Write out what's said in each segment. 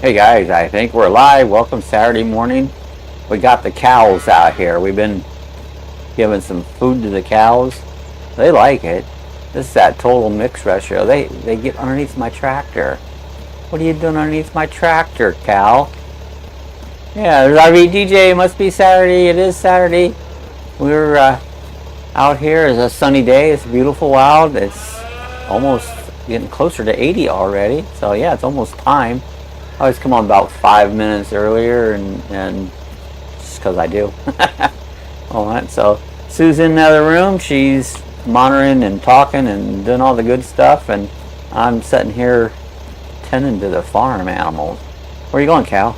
Hey guys, I think we're live. Welcome Saturday morning. We got the cows out here. We've been giving some food to the cows. They like it. This is that total mix ratio. They get underneath my tractor. What are you doing underneath my tractor, cow? Yeah, there's RV DJ. It must be Saturday. It is Saturday. We're out here. It's a sunny day. It's beautiful out. It's almost getting closer to 80 already. So yeah, it's almost time. I always come on about 5 minutes earlier, and just because I do. All right, so Sue's in the other room. She's monitoring and talking and doing all the good stuff, and I'm sitting here tending to the farm animals. Where are you going, cow?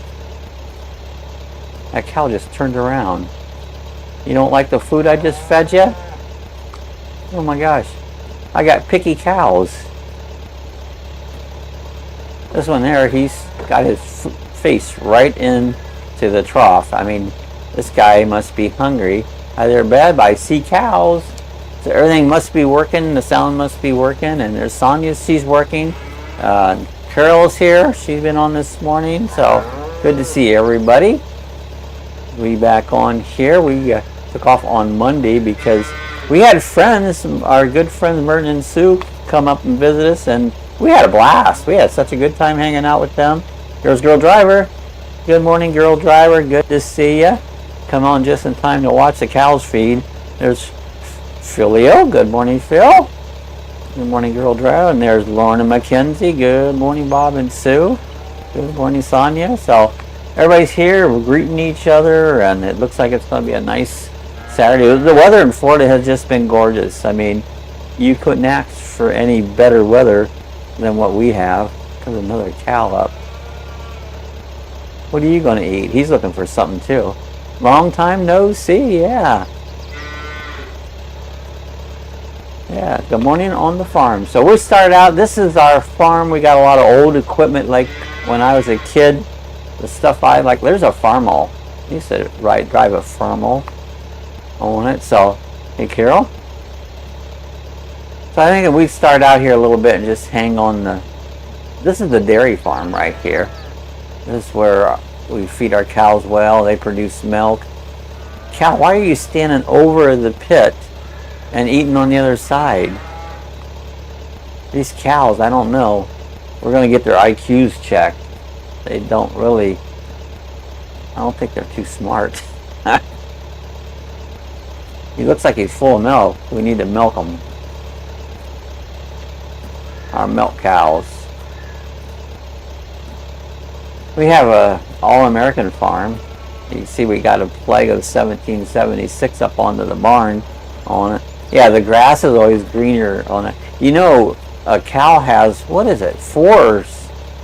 That cow just turned around. You don't like the food I just fed you? Oh my gosh, I got picky cows. This one there, he's got his face right into the trough. I mean, this guy must be hungry. Either bad, but I see cows. So everything must be working. The sound must be working. And there's Sonia, she's working. Carol's here. She's been on this morning. So good to see everybody. We back on here. We took off on Monday because we had friends, our good friends Merton and Sue, come up and visit us, and we had a blast. We had such a good time hanging out with them. There's Girl Driver. Good morning, Girl Driver. Good to see you. Come on just in time to watch the cows feed. There's Philio. Good morning, Phil. Good morning, Girl Driver. And there's Lorna McKenzie. Good morning, Bob and Sue. Good morning, Sonia. So everybody's here. We're greeting each other, and it looks like it's going to be a nice Saturday. The weather in Florida has just been gorgeous. I mean, you couldn't ask for any better weather than what we have. There's another cow up. What are you going to eat? He's looking for something too. Long time no see. Yeah. Yeah. Good morning on the farm. So we started out. This is our farm. We got a lot of old equipment like when I was a kid. The stuff I like. There's a Farmall. I used to drive a Farmall on it. So, hey Carol. So I think if we start out here a little bit and just hang on the... This is the dairy farm right here. This is where we feed our cows well. They produce milk. Cow, why are you standing over the pit and eating on the other side? These cows, I don't know. We're going to get their IQs checked. They don't really... I don't think they're too smart. He looks like he's full of milk. We need to milk him. Our milk cows. We have a all-American farm. You see we got a flag of 1776 up onto the barn on it. Yeah, the grass is always greener on it. You know, a cow has, what is it, 4,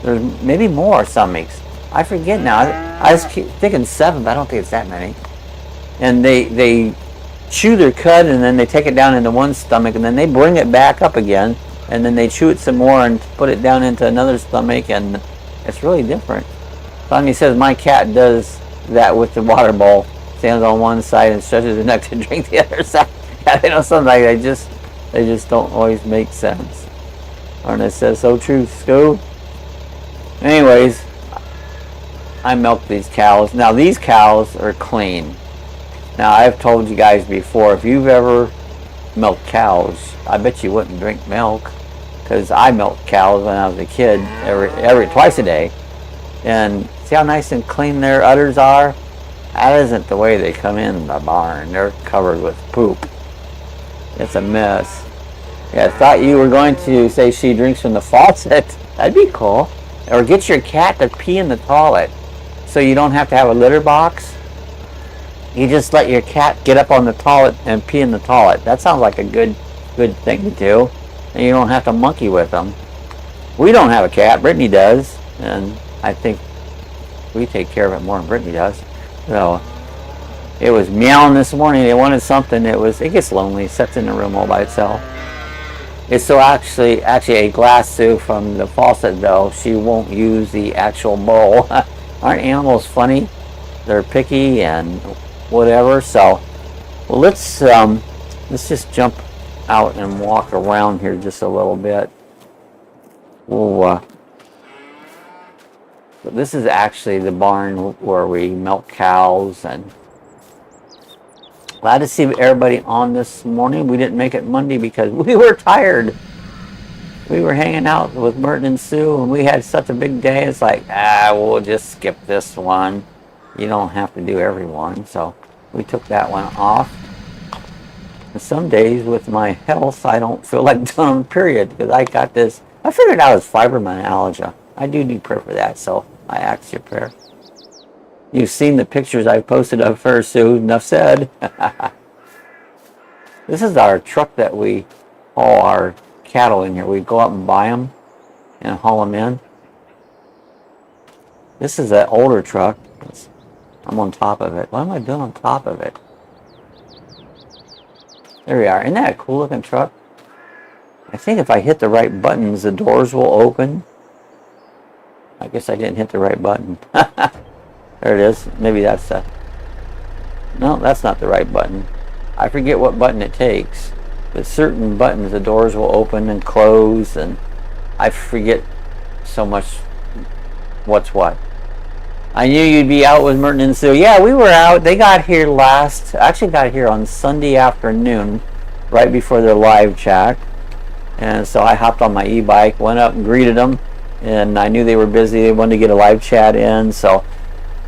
there's maybe more some weeks. I forget now. I was thinking 7, but I don't think it's that many. And they chew their cud, and then they take it down into one stomach, and then they bring it back up again, and then they chew it some more and put it down into another stomach, and it's really different. Sonia says my cat does that with the water bowl. Stands on one side and stretches her neck to drink the other side. Yeah, they know something like they just don't always make sense. Ernest says, so true, Sco. Anyways, I milk these cows. Now these cows are clean. Now I've told you guys before, if you've ever milked cows, I bet you wouldn't drink milk, because I milked cows when I was a kid twice a day. And see how nice and clean their udders are? That isn't the way they come in the barn. They're covered with poop. It's a mess. Yeah, I thought you were going to say she drinks from the faucet. That'd be cool. Or get your cat to pee in the toilet, so you don't have to have a litter box. You just let your cat get up on the toilet and pee in the toilet. That sounds like a good thing to do. And you don't have to monkey with them. We don't have a cat. Brittany does. And I think we take care of it more than Brittany does. So it was meowing this morning. It wanted something. It gets lonely. It sits in the room all by itself. It's so actually a glass Sue from the faucet though. She won't use the actual bowl. Aren't animals funny? They're picky and whatever. So well, let's just jump out and walk around here just a little bit. We'll But this is actually the barn where we milk cows. And glad to see everybody on this morning. We didn't make it Monday because we were tired. We were hanging out with Merton and Sue, and we had such a big day. It's like, we'll just skip this one. You don't have to do every one. So we took that one off. And some days with my health, I don't feel like doing them, period, because I got this. I figured out it's fibromyalgia. I do need prayer for that, so I ask your prayer. You've seen the pictures I posted of her, Sue. Enough said. This is our truck that we haul our cattle in here. We go out and buy them and haul them in. This is an older truck. I'm on top of it. What am I doing on top of it? There we are. Isn't that a cool looking truck? I think if I hit the right buttons, the doors will open. I guess I didn't hit the right button. There it is. Maybe that's a... No, that's not the right button. I forget what button it takes. But certain buttons, the doors will open and close, and I forget so much what's what. I knew you'd be out with Merton and Sue. Yeah, we were out. They got here actually got here on Sunday afternoon, right before their live chat. And so I hopped on my e-bike, went up and greeted them, and I knew they were busy. They wanted to get a live chat in, so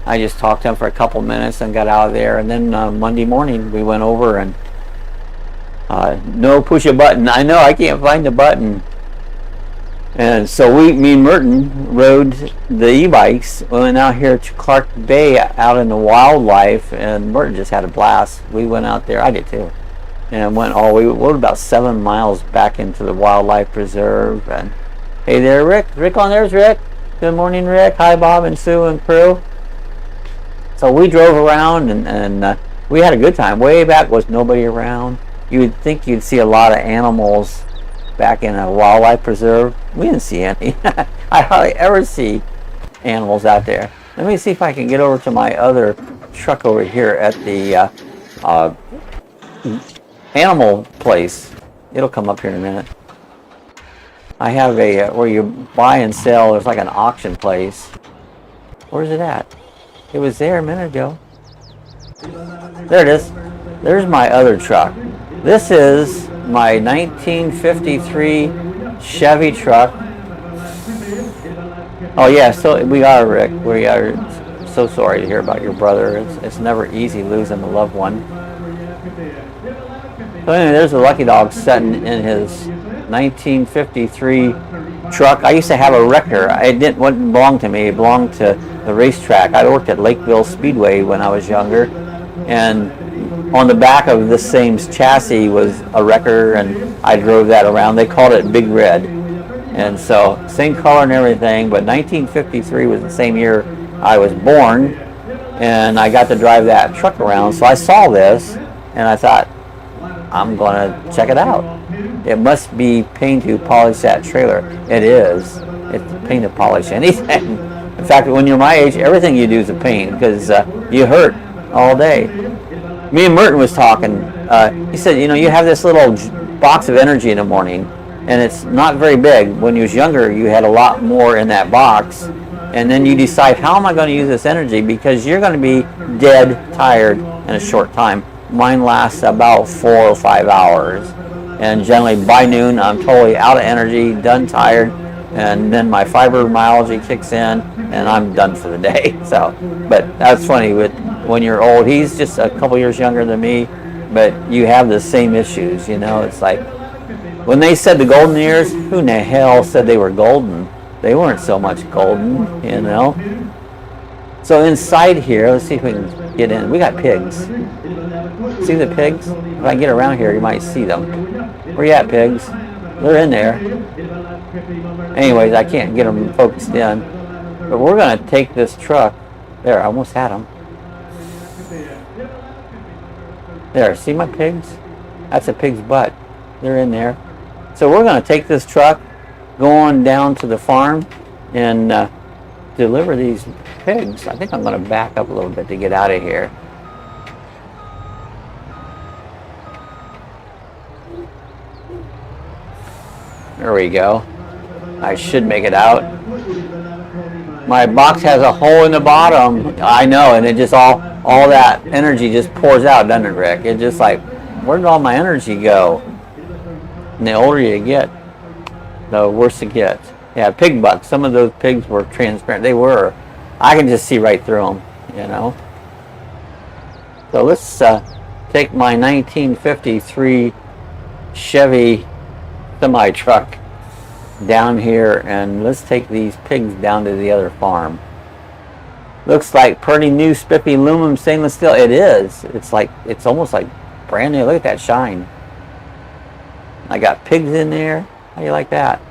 I just talked to them for a couple minutes and got out of there. And then Monday morning we went over and no push a button. I know I can't find the button. And so me and Merton rode the e-bikes. We went out here to Clark Bay out in the wildlife, and Merton just had a blast. We went out there, I did too, and went about 7 miles back into the wildlife preserve. And hey there, Rick. Rick on there's Rick. Good morning, Rick. Hi, Bob and Sue and crew. So we drove around and we had a good time. Way back was nobody around. You would think you'd see a lot of animals back in a wildlife preserve. We didn't see any. I hardly ever see animals out there. Let me see if I can get over to my other truck over here at the animal place. It'll come up here in a minute. I have a where you buy and sell. There's like an auction place. Where's it at? It was there a minute ago. There it is. There's my other truck. This is my 1953 Chevy truck. Oh yeah, so we are, Rick. We are so sorry to hear about your brother. It's never easy losing a loved one. So anyway, there's a Lucky Dog sitting in his 1953 truck. I used to have a wrecker. It wouldn't belong to me. It belonged to the racetrack. I worked at Lakeville Speedway when I was younger, and on the back of this same chassis was a wrecker, and I drove that around. They called it Big Red, and so same color and everything, but 1953 was the same year I was born, and I got to drive that truck around. So I saw this and I thought, I'm gonna check it out. It must be paint to polish that trailer. It is. It's paint to polish anything. In fact, when you're my age, everything you do is a pain, because you hurt all day. Me and Merton was talking. He said, you have this little box of energy in the morning, and it's not very big. When you was younger, you had a lot more in that box, and then you decide, how am I going to use this energy? Because you're going to be dead tired in a short time. Mine lasts about 4 or 5 hours, and generally by noon, I'm totally out of energy, done tired, and then my fibromyalgia kicks in, and I'm done for the day. So, but that's funny, when you're old, he's just a couple years younger than me, but you have the same issues, It's like, when they said the golden years, who in the hell said they were golden? They weren't so much golden, So inside here, let's see if we can get in. We got pigs. See the pigs? If I get around here, you might see them. Where you at, pigs? They're in there. Anyways, I can't get them focused in. But we're going to take this truck. There, I almost had them. There, see my pigs? That's a pig's butt. They're in there. So we're going to take this truck, go on down to the farm, and deliver these pigs. I think I'm going to back up a little bit to get out of here. There we go. I should make it out. My box has a hole in the bottom. I know, and it just all that energy just pours out, doesn't it, Rick? It just like, where did all my energy go? And the older you get, the worse it gets. Yeah, pig bucks. Some of those pigs were transparent. They were. I can just see right through them, you know. So let's take my 1953 Chevy semi-truck down here, and let's take these pigs down to the other farm. Looks like pretty new spiffy aluminum stainless steel. It is. It's like, it's almost like brand new. Look at that shine. I got pigs in there. How do you like that?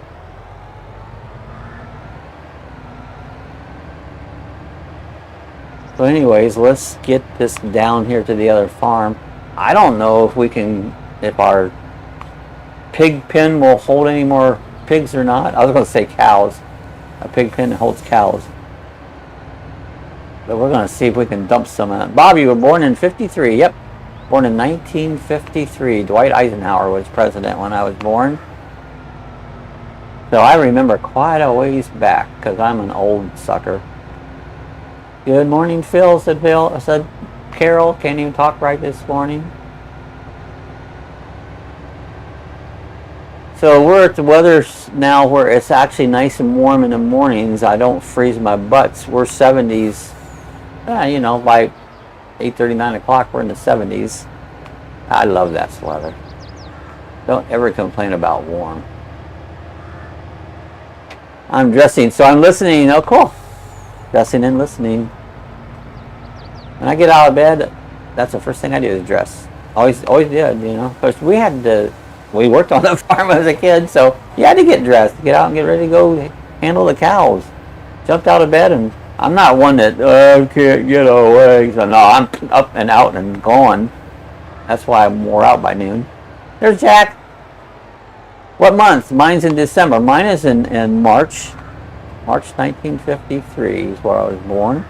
So anyways, let's get this down here to the other farm. I don't know if we can, if our pig pen will hold any more pigs or not. I was going to say cows. A pig pen holds cows. But we're going to see if we can dump some of that. Bob, you were born in 53. Yep. Born in 1953. Dwight Eisenhower was president when I was born. So I remember quite a ways back, because I'm an old sucker. Good morning, Phil, said Phil. I said, Carol, can't even talk right this morning. So we're at the weather now where it's actually nice and warm in the mornings. I don't freeze my butts. We're 70s. You know, by 8:30, 9 o'clock, we're in the 70s. I love that weather. Don't ever complain about warm. I'm dressing, so I'm listening. Oh, cool. Dressing and listening. When I get out of bed, that's the first thing I do is dress. Always did, you know. Of course, we worked on the farm as a kid, so you had to get dressed, get out and get ready to go handle the cows. Jumped out of bed, and I'm not one that, I can't get away. So no, I'm up and out and gone. That's why I'm wore out by noon. There's Jack. What month? Mine's in December. Mine is in March. March 1953 is where I was born.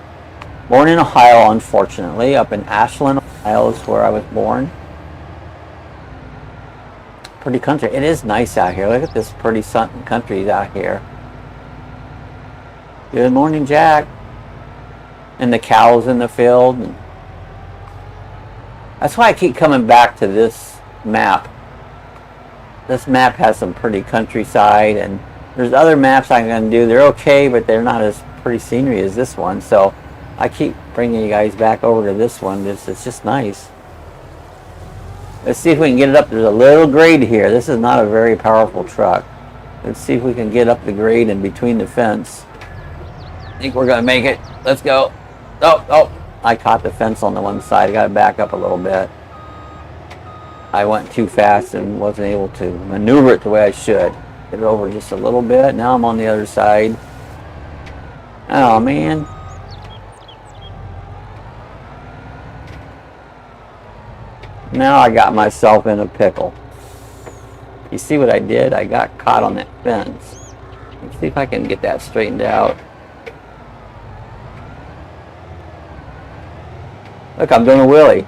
Born in Ohio, unfortunately. Up in Ashland, Ohio is where I was born. Pretty country. It is nice out here. Look at this pretty country out here. Good morning, Jack. And the cows in the field. And that's why I keep coming back to this map. This map has some pretty countryside, and there's other maps I'm going to do. They're okay, but they're not as pretty scenery as this one. So I keep bringing you guys back over to this one. It's just nice. Let's see if we can get it up. There's a little grade here. This is not a very powerful truck. Let's see if we can get up the grade in between the fence. I think we're going to make it. Let's go. Oh, I caught the fence on the one side. I got to back up a little bit. I went too fast and wasn't able to maneuver it the way I should. Get it over just a little bit. Now I'm on the other side. Oh, man. Now I got myself in a pickle. You see what I did? I got caught on that fence. Let's see if I can get that straightened out. Look, I'm doing a wheelie.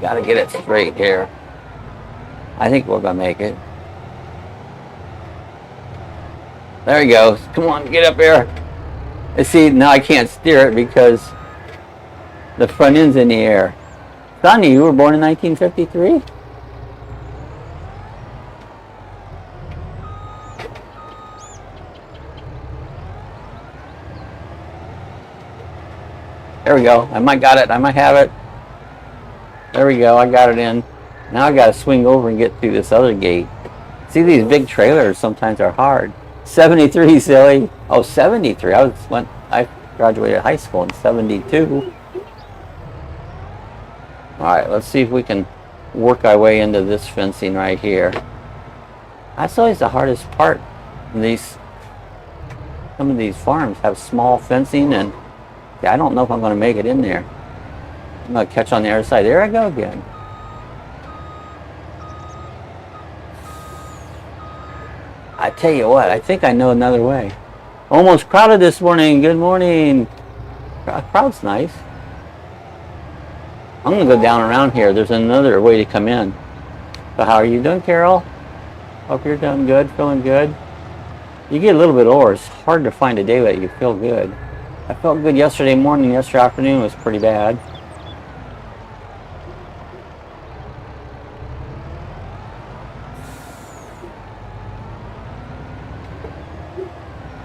Got to get it straight here. I think we're going to make it. There he goes. Come on, get up here. And see, now I can't steer it because the front end's in the air. Sonny, you were born in 1953? There we go. I might got it. I might have it. There we go. I got it in. Now I got to swing over and get through this other gate. See, these big trailers sometimes are hard. 73, silly. Oh, 73. I graduated high school in 72. All right, let's see if we can work our way into this fencing right here. That's always the hardest part. Some of these farms have small fencing, and I don't know if I'm going to make it in there. I'm going to catch on the other side. There I go again. I tell you what, I think I know another way. Almost crowded this morning. Good morning. Crowd's nice. I'm going to go down around here. There's another way to come in. So how are you doing, Carol? Hope you're doing good, feeling good. You get a little bit older, it's hard to find a day that you feel good. I felt good yesterday morning, yesterday afternoon was pretty bad.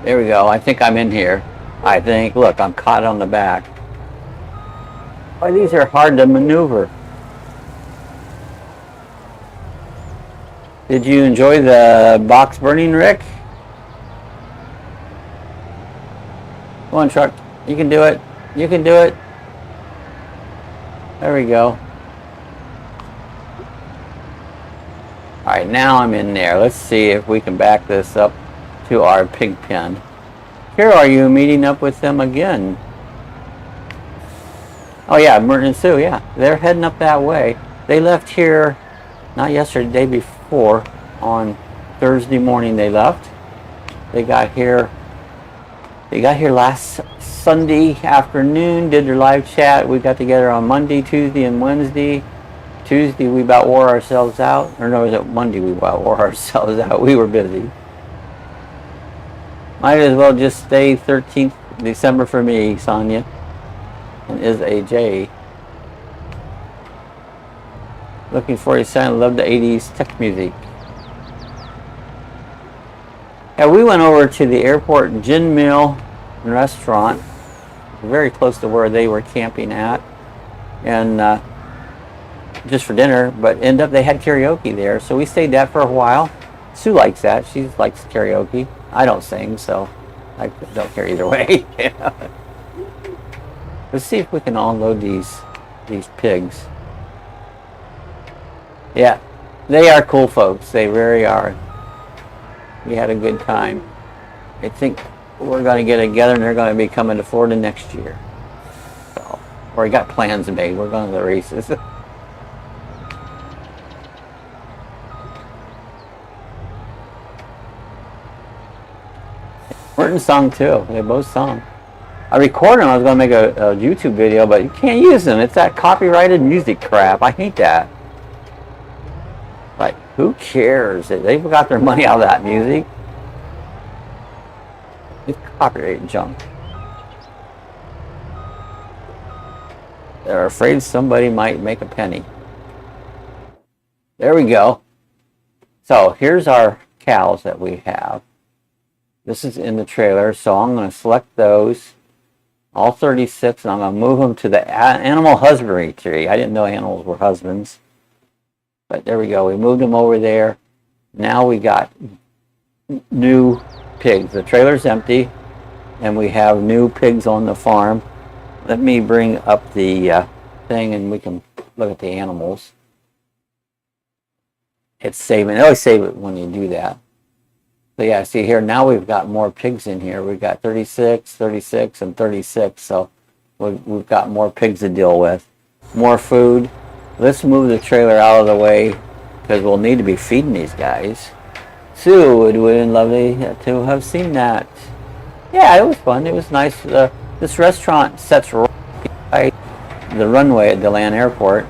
There we go, I think I'm in here. I think, look, I'm caught on the back. Boy, these are hard to maneuver. Did you enjoy the box burning, Rick? Come on, truck. You can do it. You can do it. There we go. Alright, now I'm in there. Let's see if we can back this up to our pig pen. Here are you meeting up with them again? Oh yeah, Merton and Sue, yeah. They're heading up that way. They left here, not yesterday, the day before. On Thursday morning they left. They got here last Sunday afternoon, did their live chat. We got together on Monday, Tuesday, and Wednesday. Tuesday we about wore ourselves out. Or no, it was Monday we about wore ourselves out. We were busy. Might as well just stay 13th December for me, Sonia. And is a J. Looking for you, son. Love the 80s tech music. Yeah, we went over to the airport gin mill and restaurant, very close to where they were camping at, and just for dinner. But ended up they had karaoke there, so we stayed that for a while. Sue likes that; she likes karaoke. I don't sing, so I don't care either way. Let's see if we can unload these pigs. Yeah, they are cool folks. They really are. We had a good time. I think we're going to get together and they're going to be coming to Florida next year. So, or we got plans made. We're going to the races. Merton sung too. They both sung. I recorded them. I was going to make a YouTube video, but you can't use them. It's that copyrighted music crap. I hate that. Like, who cares? They've got their money out of that music. It's copyrighted junk. They're afraid somebody might make a penny. There we go. So here's our cows that we have. This is in the trailer, so I'm going to select those, all 36, and I'm going to move them to the animal husbandry tree. I didn't know animals were husbands. But there we go. We moved them over there. Now we got new pigs. The trailer's empty, and we have new pigs on the farm. Let me bring up the thing, and we can look at the animals. It's saving. They always save it when you do that. So yeah, see here, now we've got more pigs in here. We've got 36, 36, and 36. So we've got more pigs to deal with. More food. Let's move the trailer out of the way because we'll need to be feeding these guys. Sue, it would have been lovely to have seen that. Yeah, it was fun. It was nice. This restaurant sets right by the runway at DeLand Airport.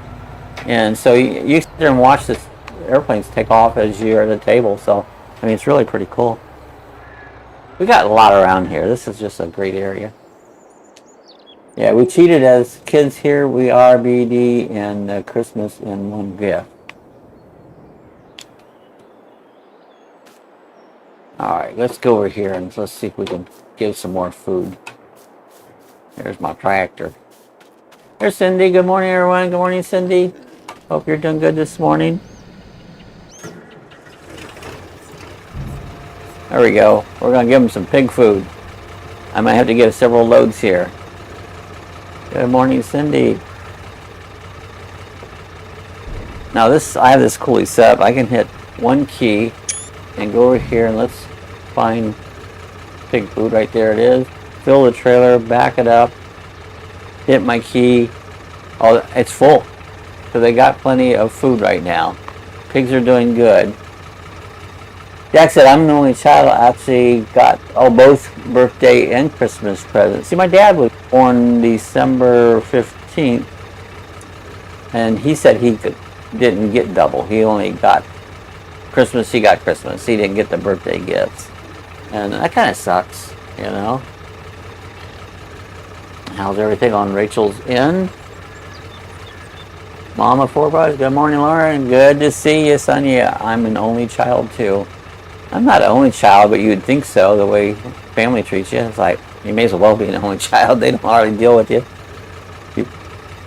And so you sit there and watch the airplanes take off as you're at the table. So, I mean, it's really pretty cool. We got a lot around here. This is just a great area. Yeah, we cheated as kids here. We are BD and Christmas in one gift. Alright, let's go over here and let's see if we can give some more food. There's my tractor. There's Cindy. Good morning, everyone. Good morning, Cindy. Hope you're doing good this morning. There we go. We're going to give them some pig food. I might have to get several loads here. Good morning, Cindy. Now I have this coolly set up. I can hit one key and go over here and let's find pig food. Right there it is. Fill the trailer, back it up, hit my key. Oh, it's full. So they got plenty of food right now. Pigs are doing good. Jack said, I'm the only child that actually got both birthday and Christmas presents. See, my dad was born December 15th, and he said he didn't get double. He only got Christmas, he got Christmas. He didn't get the birthday gifts. And that kind of sucks, you know. How's everything on Rachel's end? Mama Four Brothers, good morning, Lauren. Good to see you, son. Yeah, I'm an only child, too. I'm not an only child, but you would think so, the way family treats you. It's like, you may as well be an only child. They don't hardly deal with you.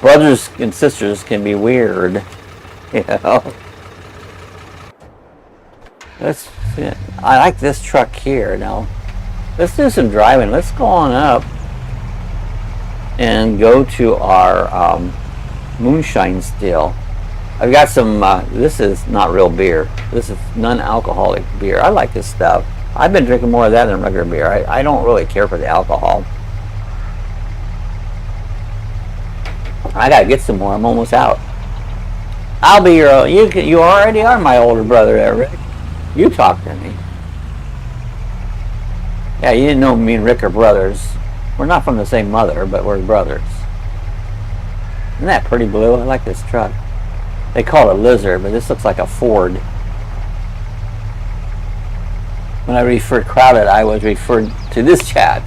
Brothers and sisters can be weird, you know. I like this truck here. Now, let's do some driving. Let's go on up and go to our moonshine still. I've got some, this is not real beer. This is non-alcoholic beer. I like this stuff. I've been drinking more of that than regular beer. I don't really care for the alcohol. I gotta get some more. I'm almost out. I'll be your, you already are my older brother there, Rick. You talk to me. Yeah, you didn't know me and Rick are brothers. We're not from the same mother, but we're brothers. Isn't that pretty blue? I like this truck. They call it a Lizard, but this looks like a Ford. When I referred crowded, I was referred to this chat.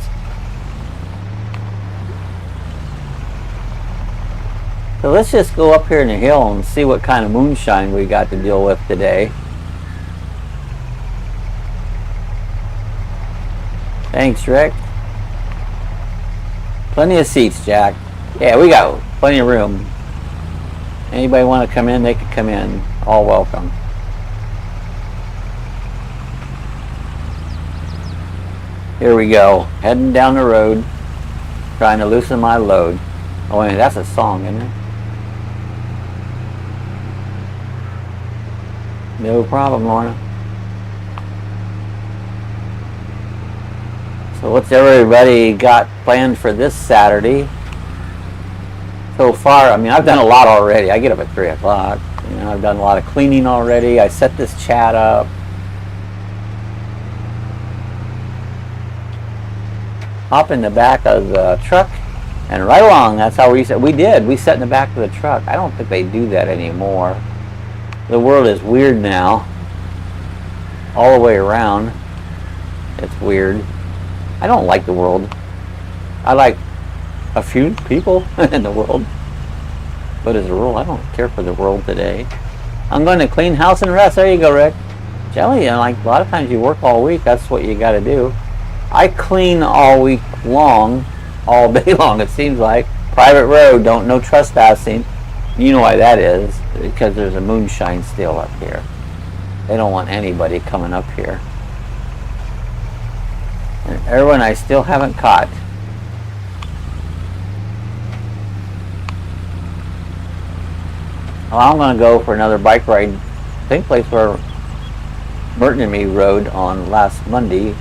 So let's just go up here in the hill and see what kind of moonshine we got to deal with today. Thanks, Rick. Plenty of seats, Jack. Yeah, we got plenty of room. Anybody want to come in, they can come in. All welcome. Here we go. Heading down the road. Trying to loosen my load. Oh, wait, that's a song, isn't it? No problem, Lorna. So what's everybody got planned for this Saturday? So far, I mean, I've done a lot already. I get up at 3 o'clock. You know, I've done a lot of cleaning already. I set this chat up. Hop in the back of the truck and right along. That's how we set. We did. We sat in the back of the truck. I don't think they do that anymore. The world is weird now. All the way around. It's weird. I don't like the world. I like a few people in the world. But as a rule, I don't care for the world today. I'm going to clean house and rest. There you go, Rick. Jelly, you know, like a lot of times you work all week. That's what you got to do. I clean all week long, all day long. It seems like private road. No trespassing. You know why that is? Because there's a moonshine still up here. They don't want anybody coming up here. And everyone I still haven't caught. Well, I'm going to go for another bike ride. Same place where Merton and me rode on last Monday.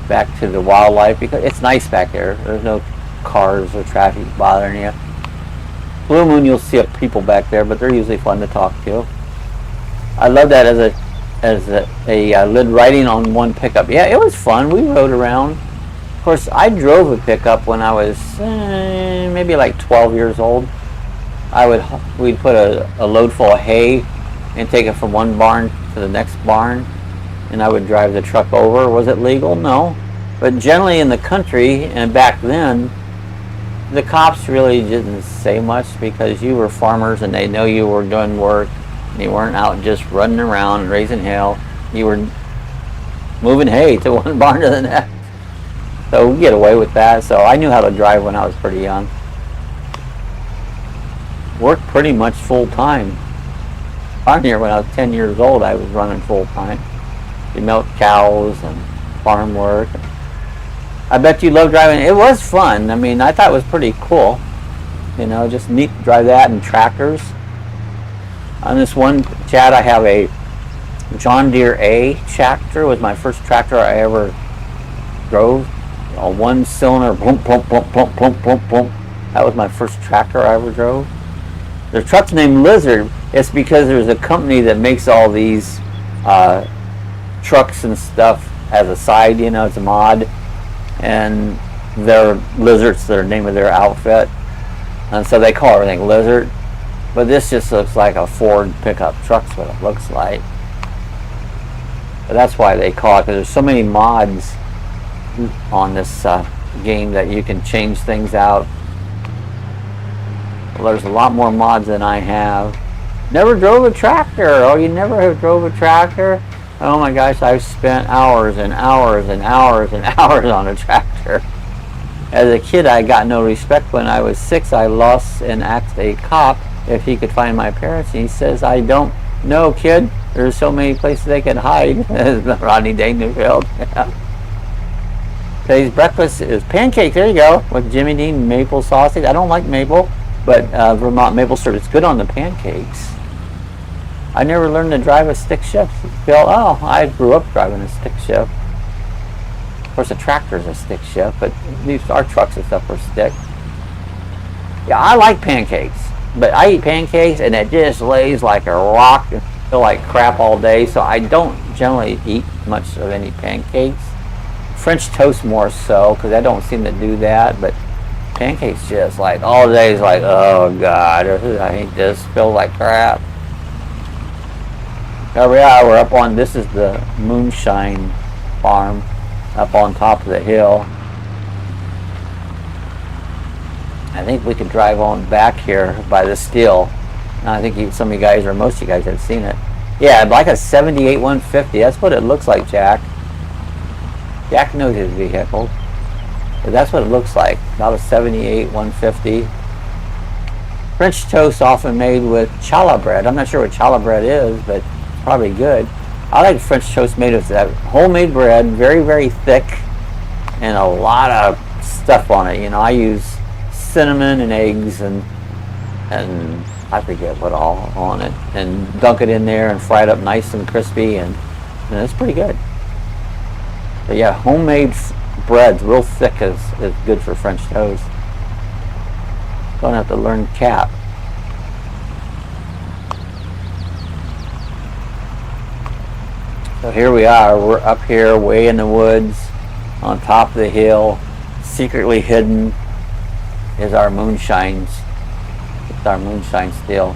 Back to the wildlife, because it's nice back there. There's no cars or traffic bothering you. Blue moon, you'll see people back there, but they're usually fun to talk to. I love that as a lid riding on one pickup. Yeah, it was fun. We rode around. Of course, I drove a pickup when I was maybe like 12 years old. We'd put a load full of hay and take it from one barn to the next barn, and I would drive the truck over. Was it legal? No. But generally in the country, and back then, the cops really didn't say much because you were farmers and they know you were doing work. And you weren't out just running around and raising hell. You were moving hay to one barn to the next. So we get away with that. So I knew how to drive when I was pretty young. Worked pretty much full time. On here when I was 10 years old, I was running full time. You milk cows and farm work. I bet you love driving. It was fun. I mean, I thought it was pretty cool. You know, just neat to drive that and tractors. On this one chat, I have a John Deere A tractor. It was my first tractor I ever drove. A one-cylinder, plump, plump, plump, plump, plump, plump, plump. That was my first tractor I ever drove. The truck's named Lizard. It's because there's a company that makes all these trucks and stuff as a side, you know, it's a mod. And they're Lizard's the name of their outfit. And so they call everything Lizard. But this just looks like a Ford pickup truck's what it looks like. But that's why they call it, because there's so many mods on this game that you can change things out. Well, there's a lot more mods than I have. Never drove a tractor. Oh, you never have drove a tractor? Oh my gosh, I've spent hours and hours and hours and hours on a tractor. As a kid, I got no respect. When I was 6, I lost and asked a cop if he could find my parents. And he says, I don't know, kid. There's so many places they could hide. Rodney Dangerfield. Today's breakfast is pancakes. There you go. With Jimmy Dean maple sausage. I don't like maple, but Vermont maple syrup. It's good on the pancakes. I never learned to drive a stick shift. Phil, oh, I grew up driving a stick shift. Of course, a tractor is a stick shift, but our trucks and stuff are stick. Yeah, I like pancakes, but I eat pancakes and it just lays like a rock and feel like crap all day, so I don't generally eat much of any pancakes. French toast more so, because I don't seem to do that, but pancakes just like all day is like, oh God, I hate this, feel like crap. Here we are, we're up on, this is the moonshine farm, up on top of the hill. I think we could drive on back here by the steel. I think some of you guys, or most of you guys, have seen it. Yeah, like a 78 150, that's what it looks like, Jack. Jack knows his vehicle. But that's what it looks like, about a 78 150. French toast often made with challah bread. I'm not sure what challah bread is, but probably good. I like French toast made with that homemade bread, very, very thick, and a lot of stuff on it. You know, I use cinnamon and eggs and I forget what all on it, and dunk it in there and fry it up nice and crispy, and it's pretty good. But yeah, homemade bread, real thick, is good for French toast. Gonna have to learn cap. So here we are, we're up here way in the woods on top of the hill. Secretly hidden is our moonshines. It's our moonshine still.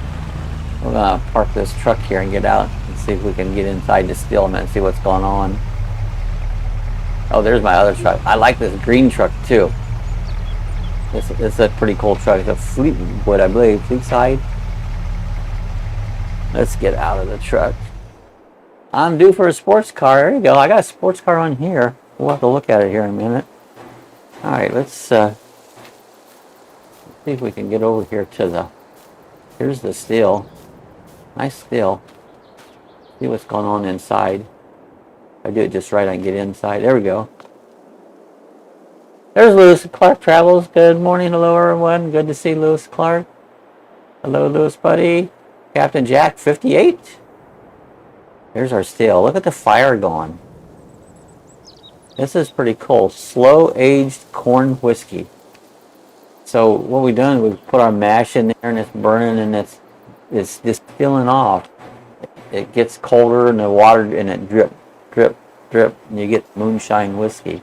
We're gonna park this truck here and get out and see if we can get inside the stillman and see what's going on. Oh, there's my other truck. I like this green truck too. It's a pretty cool truck. It's a Fleetwood, I believe, Fleetside. Let's get out of the truck. I'm due for a sports car. There you go. I got a sports car on here. We'll have to look at it here in a minute. All right, let's see if we can get over here to the. Here's the steel. Nice steel. See what's going on inside. If I do it just right, I can get inside. There we go. There's Lewis Clark Travels. Good morning. Hello, everyone. Good to see Lewis Clark. Hello, Lewis, buddy. Captain Jack, 58. There's our steel. Look at the fire going. This is pretty cool. Slow aged corn whiskey. So what we've done, we've put our mash in there and it's burning and it's just peeling off. It gets colder and the water and it drip, drip, drip, and you get moonshine whiskey.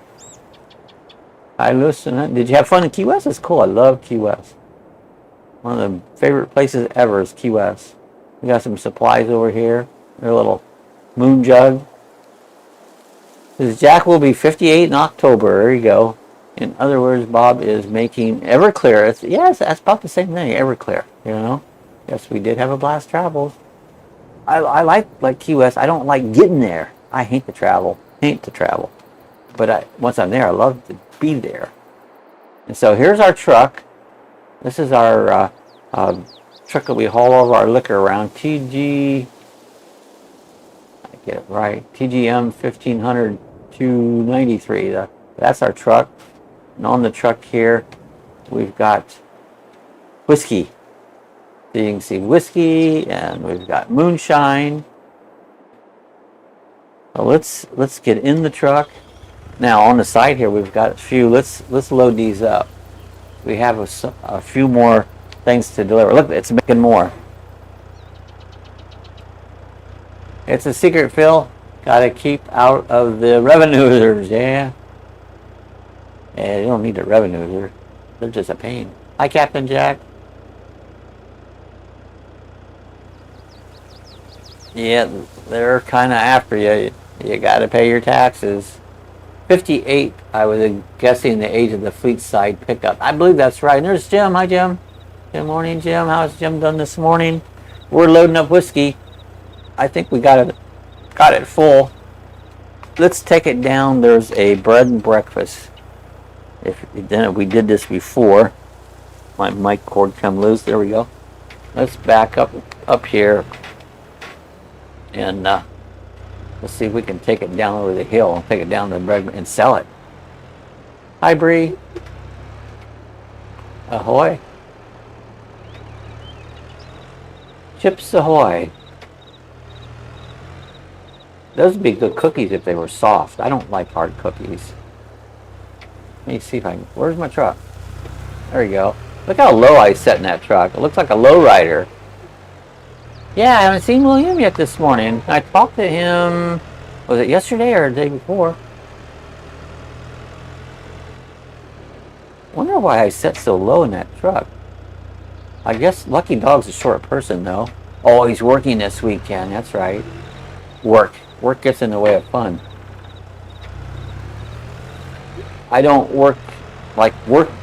Hi, listen. Did you have fun in Key West? It's cool. I love Key West. One of the favorite places ever is Key West. We got some supplies over here. They're a little moon jug. This Jack will be 58 in October. There you go. In other words, Bob is making Everclear. Yes, that's about the same thing. Everclear. You know. Yes, we did have a blast travels. I like Key West. I don't like getting there. I hate to travel. But once I'm there, I love to be there. And so here's our truck. This is our truck that we haul all of our liquor around. TGM 1500 293. That's our truck. And on the truck here, we've got whiskey. So you can see whiskey, and we've got moonshine. So let's get in the truck. Now on the side here, we've got a few. Let's load these up. We have a few more things to deliver. Look, it's making more. It's a secret, Phil. Got to keep out of the revenuers, yeah. Yeah, you don't need the revenuers. They're just a pain. Hi, Captain Jack. Yeah, they're kind of after you. You gotta pay your taxes. 58, I was guessing the age of the fleet side pickup. I believe that's right. And there's Jim. Hi, Jim. Good morning, Jim. How's Jim done this morning? We're loading up whiskey. I think we got it full. Let's take it down. There's a bread and breakfast. If we did this before, my mic cord come loose. There we go. Let's back up here, and let's see if we can take it down over the hill and take it down to the bread and sell it. Hi, Bree. Ahoy. Chips ahoy. Those would be good cookies if they were soft. I don't like hard cookies. Let me see if I can. Where's my truck? There you go. Look how low I set in that truck. It looks like a lowrider. Yeah, I haven't seen William yet this morning. I talked to him, was it yesterday or the day before? Wonder why I set so low in that truck. I guess Lucky Dog's a short person, though. Oh, he's working this weekend. That's right. Work gets in the way of fun. I don't work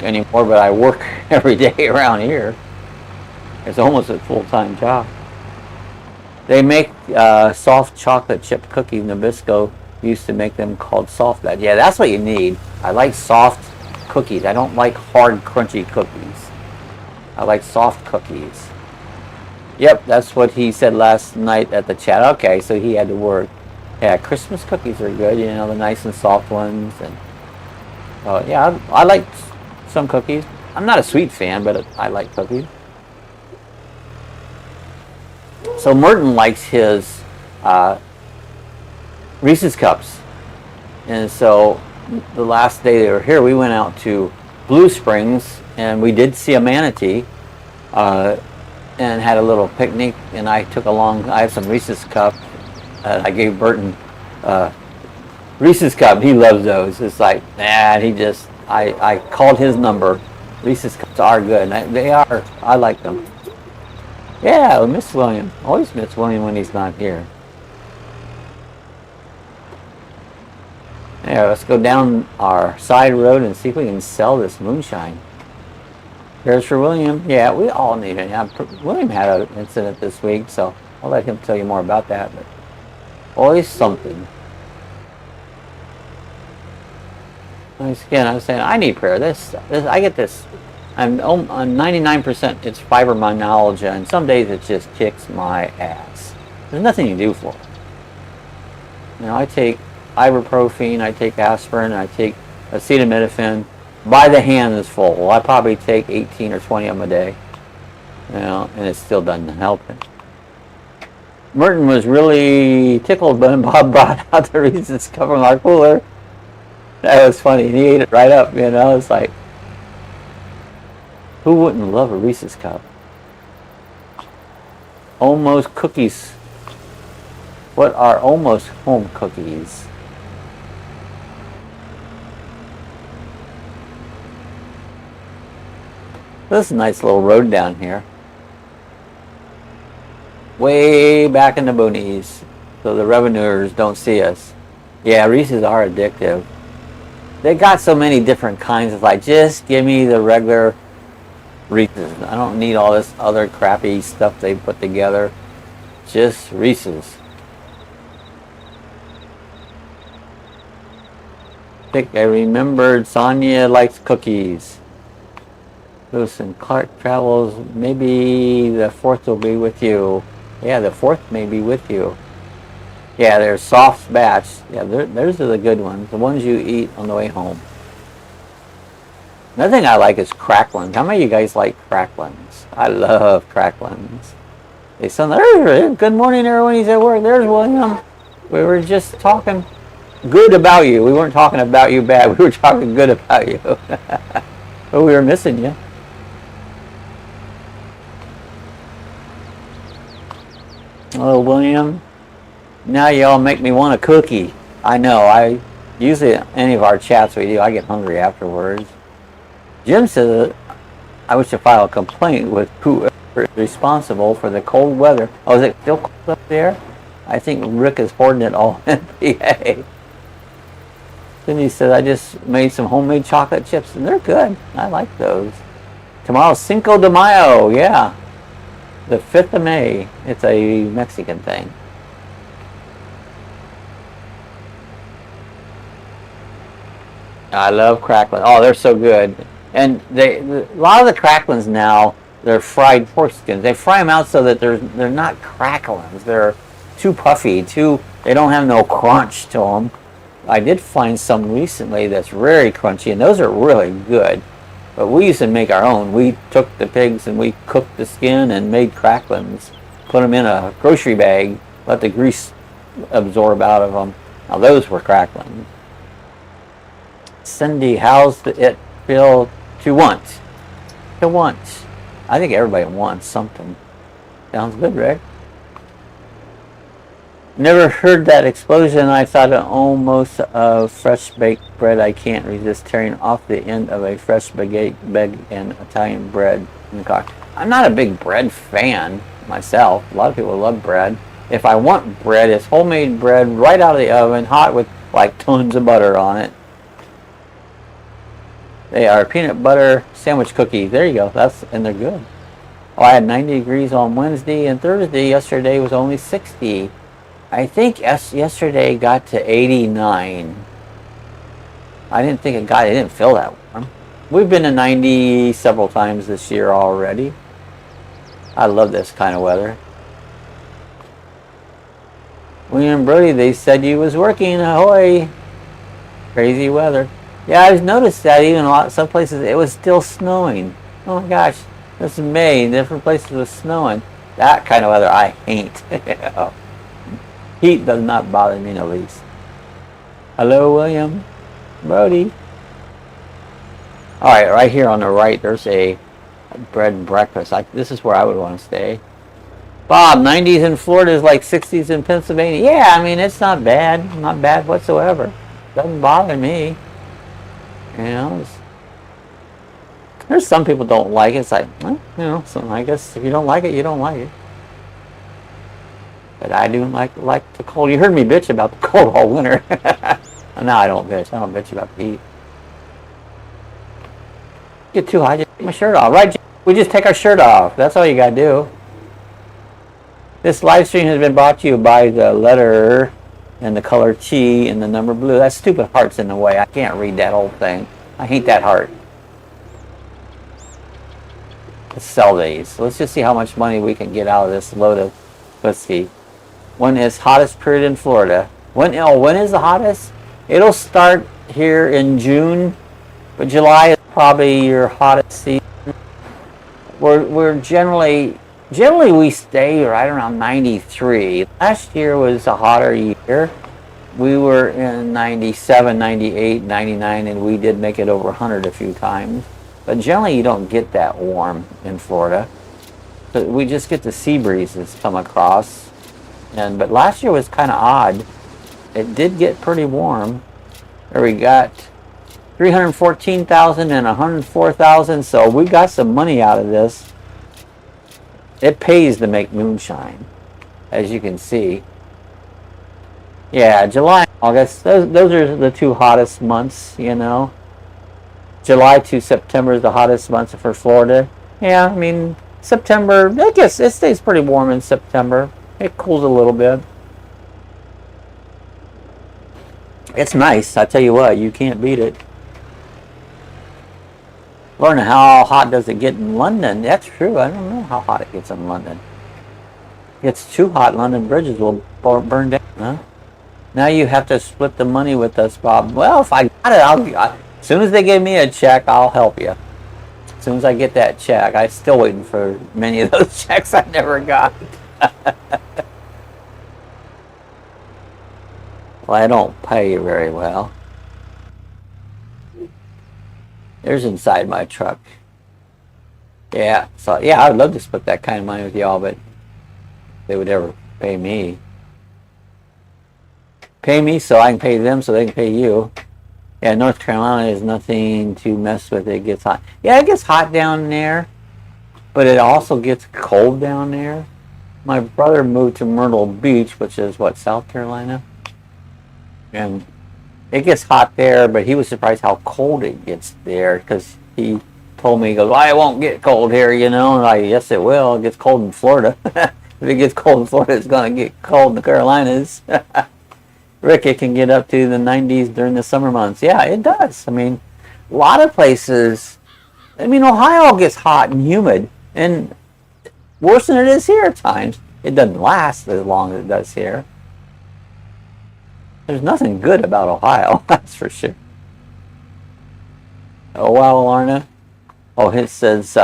anymore, but I work every day around here. It's almost a full-time job. They make soft chocolate chip cookies. Nabisco used to make them called soft bed. Yeah, that's what you need. I like soft cookies. I don't like hard, crunchy cookies. I like soft cookies. Yep, that's what he said last night at the chat. Okay, so he had to work. Yeah, Christmas cookies are good, you know, the nice and soft ones. And yeah, I like some cookies. I'm not a sweet fan, but I like cookies. So Merton likes his Reese's Cups. And so the last day they were here, we went out to Blue Springs, and we did see a manatee. And had a little picnic, and I had some Reese's Cup. I gave Burton Reese's Cup. He loves those. It's like, I called his number. Reese's Cups are good. They are. I like them. Yeah, I miss William. Always miss William when he's not here. Yeah, let's go down our side road and see if we can sell this moonshine. Here's for William. Yeah, we all need it. Yeah, William had an incident this week, so I'll let him tell you more about that. But always something. Again, I was saying I need prayer. This I get this. I'm 99%. It's fibromyalgia, and some days it just kicks my ass. There's nothing you can do for it. You know, I take ibuprofen, I take aspirin, I take acetaminophen. By the hand is full. I probably take 18 or 20 of them a day. You know, and it still doesn't help it. Merton was really tickled when Bob brought out the Reese's Cup from our cooler. That was funny. He ate it right up, you know. It's like, who wouldn't love a Reese's Cup? Almost cookies. What are almost home cookies? This is a nice little road down here. Way back in the boonies, so the revenuers don't see us. Yeah, Reese's are addictive. They got so many different kinds. It's like, just give me the regular Reese's. I don't need all this other crappy stuff they put together. Just Reese's. I remembered Sonia likes cookies. Lewis and Clark travels. Maybe the 4th will be with you. Yeah, the 4th may be with you. Yeah, they're soft batch. Yeah, those are the good ones. The ones you eat on the way home. Another thing I like is cracklins. How many of you guys like cracklins? I love cracklins. They sound there. Good morning, everyone. He's at work. There's William. We were just talking good about you. We weren't talking about you bad. We were talking good about you. But we were missing you. Hello, William. Now y'all make me want a cookie. I know. Usually any of our chats we do, I get hungry afterwards. Jim says I wish to file a complaint with whoever is responsible for the cold weather. Oh, is it still cold up there? I think Rick is hoarding it all in PA. Then he says, I just made some homemade chocolate chips, and they're good. I like those. Tomorrow's Cinco de Mayo, yeah. The 5th of May. It's a Mexican thing. I love cracklin. Oh, they're so good. And a lot of the cracklins now, they're fried pork skins. They fry them out so that they're not cracklins. They're too puffy, they don't have no crunch to them. I did find some recently that's very crunchy, and those are really good. But we used to make our own. We took the pigs and we cooked the skin and made cracklins. Put them in a grocery bag, let the grease absorb out of them. Now those were cracklins. Cindy, how's it feel to want? To want. I think everybody wants something. Sounds good, Rick. Never heard that explosion. I thought it almost of fresh baked bread. I can't resist tearing off the end of a fresh baguette and Italian bread in the car. I'm not a big bread fan myself. A lot of people love bread. If I want bread, it's homemade bread right out of the oven, hot with like tons of butter on it. They are peanut butter sandwich cookies. There you go. And they're good. Oh, I had 90 degrees on Wednesday and Thursday. Yesterday was only 60. I think yesterday got to 89. I didn't think it didn't feel that warm. We've been to 90 several times this year already. I love this kind of weather. William Brody, they said you was working. Ahoy. Crazy weather. Yeah, I've noticed that even some places it was still snowing. Oh my gosh, this is May. Different places was snowing. That kind of weather I hate. Heat does not bother me in the least. Hello, William Brody. All right, right here on the right, there's a bread and breakfast. This is where I would want to stay. Bob, 90s in Florida is like 60s in Pennsylvania. Yeah, I mean, it's not bad. Not bad whatsoever. Doesn't bother me. You know, there's some people don't like it. It's like, well, you know, so I guess if you don't like it, you don't like it. But I do like the cold. You heard me bitch about the cold all winter. No, I don't bitch. I don't bitch about the heat. Get too hot, just take my shirt off. Right? We just take our shirt off. That's all you gotta do. This live stream has been brought to you by the letter and the color T and the number blue. That stupid heart's in the way. I can't read that whole thing. I hate that heart. Let's sell these. Let's just see how much money we can get out of this load of whiskey. When is hottest period in Florida? When is the hottest? It'll start here in June, but July is probably your hottest season. We're generally we stay right around 93. Last year was a hotter year. We were in 97, 98, 99, and we did make it over 100 a few times. But generally you don't get that warm in Florida. So we just get the sea breezes come across. But last year was kind of odd. It did get pretty warm. There we got 314,000 and 104,000, so we got some money out of this. It pays to make moonshine, as you can see. Yeah, July and August, those are the two hottest months, you know. July to September is the hottest months for Florida. Yeah, I mean, September, I guess it stays pretty warm in September. It cools a little bit. It's nice, I tell you what, you can't beat it. Learn how hot does it get in London. That's true. I don't know how hot it gets in London. It gets too hot, London bridges will burn down. Huh? Now you have to split the money with us, Bob. Well, if I got it, as soon as they give me a check, I'll help you. As soon as I get that check. I'm still waiting for many of those checks I never got. Well, I don't pay very well. There's inside my truck. Yeah, so yeah, I would love to split that kind of money with y'all, but they would ever pay me. Pay me so I can pay them so they can pay you. Yeah, North Carolina is nothing to mess with. It gets hot. Yeah, it gets hot down there, but it also gets cold down there. my brother moved to Myrtle Beach, which is what, South Carolina? And it gets hot there, but he was surprised how cold it gets there, because he told me, he goes, well, it won't get cold here, you know. And I, yes, it will. It gets cold in Florida. If it gets cold in Florida, it's going to get cold in the Carolinas. Rick, it can get up to the 90s during the summer months. Yeah, it does. I mean, a lot of places, I mean, Ohio gets hot and humid, and worse than it is here at times. It doesn't last as long as it does here. There's nothing good about Ohio, that's for sure. Oh, wow, Lorna. Oh, it says,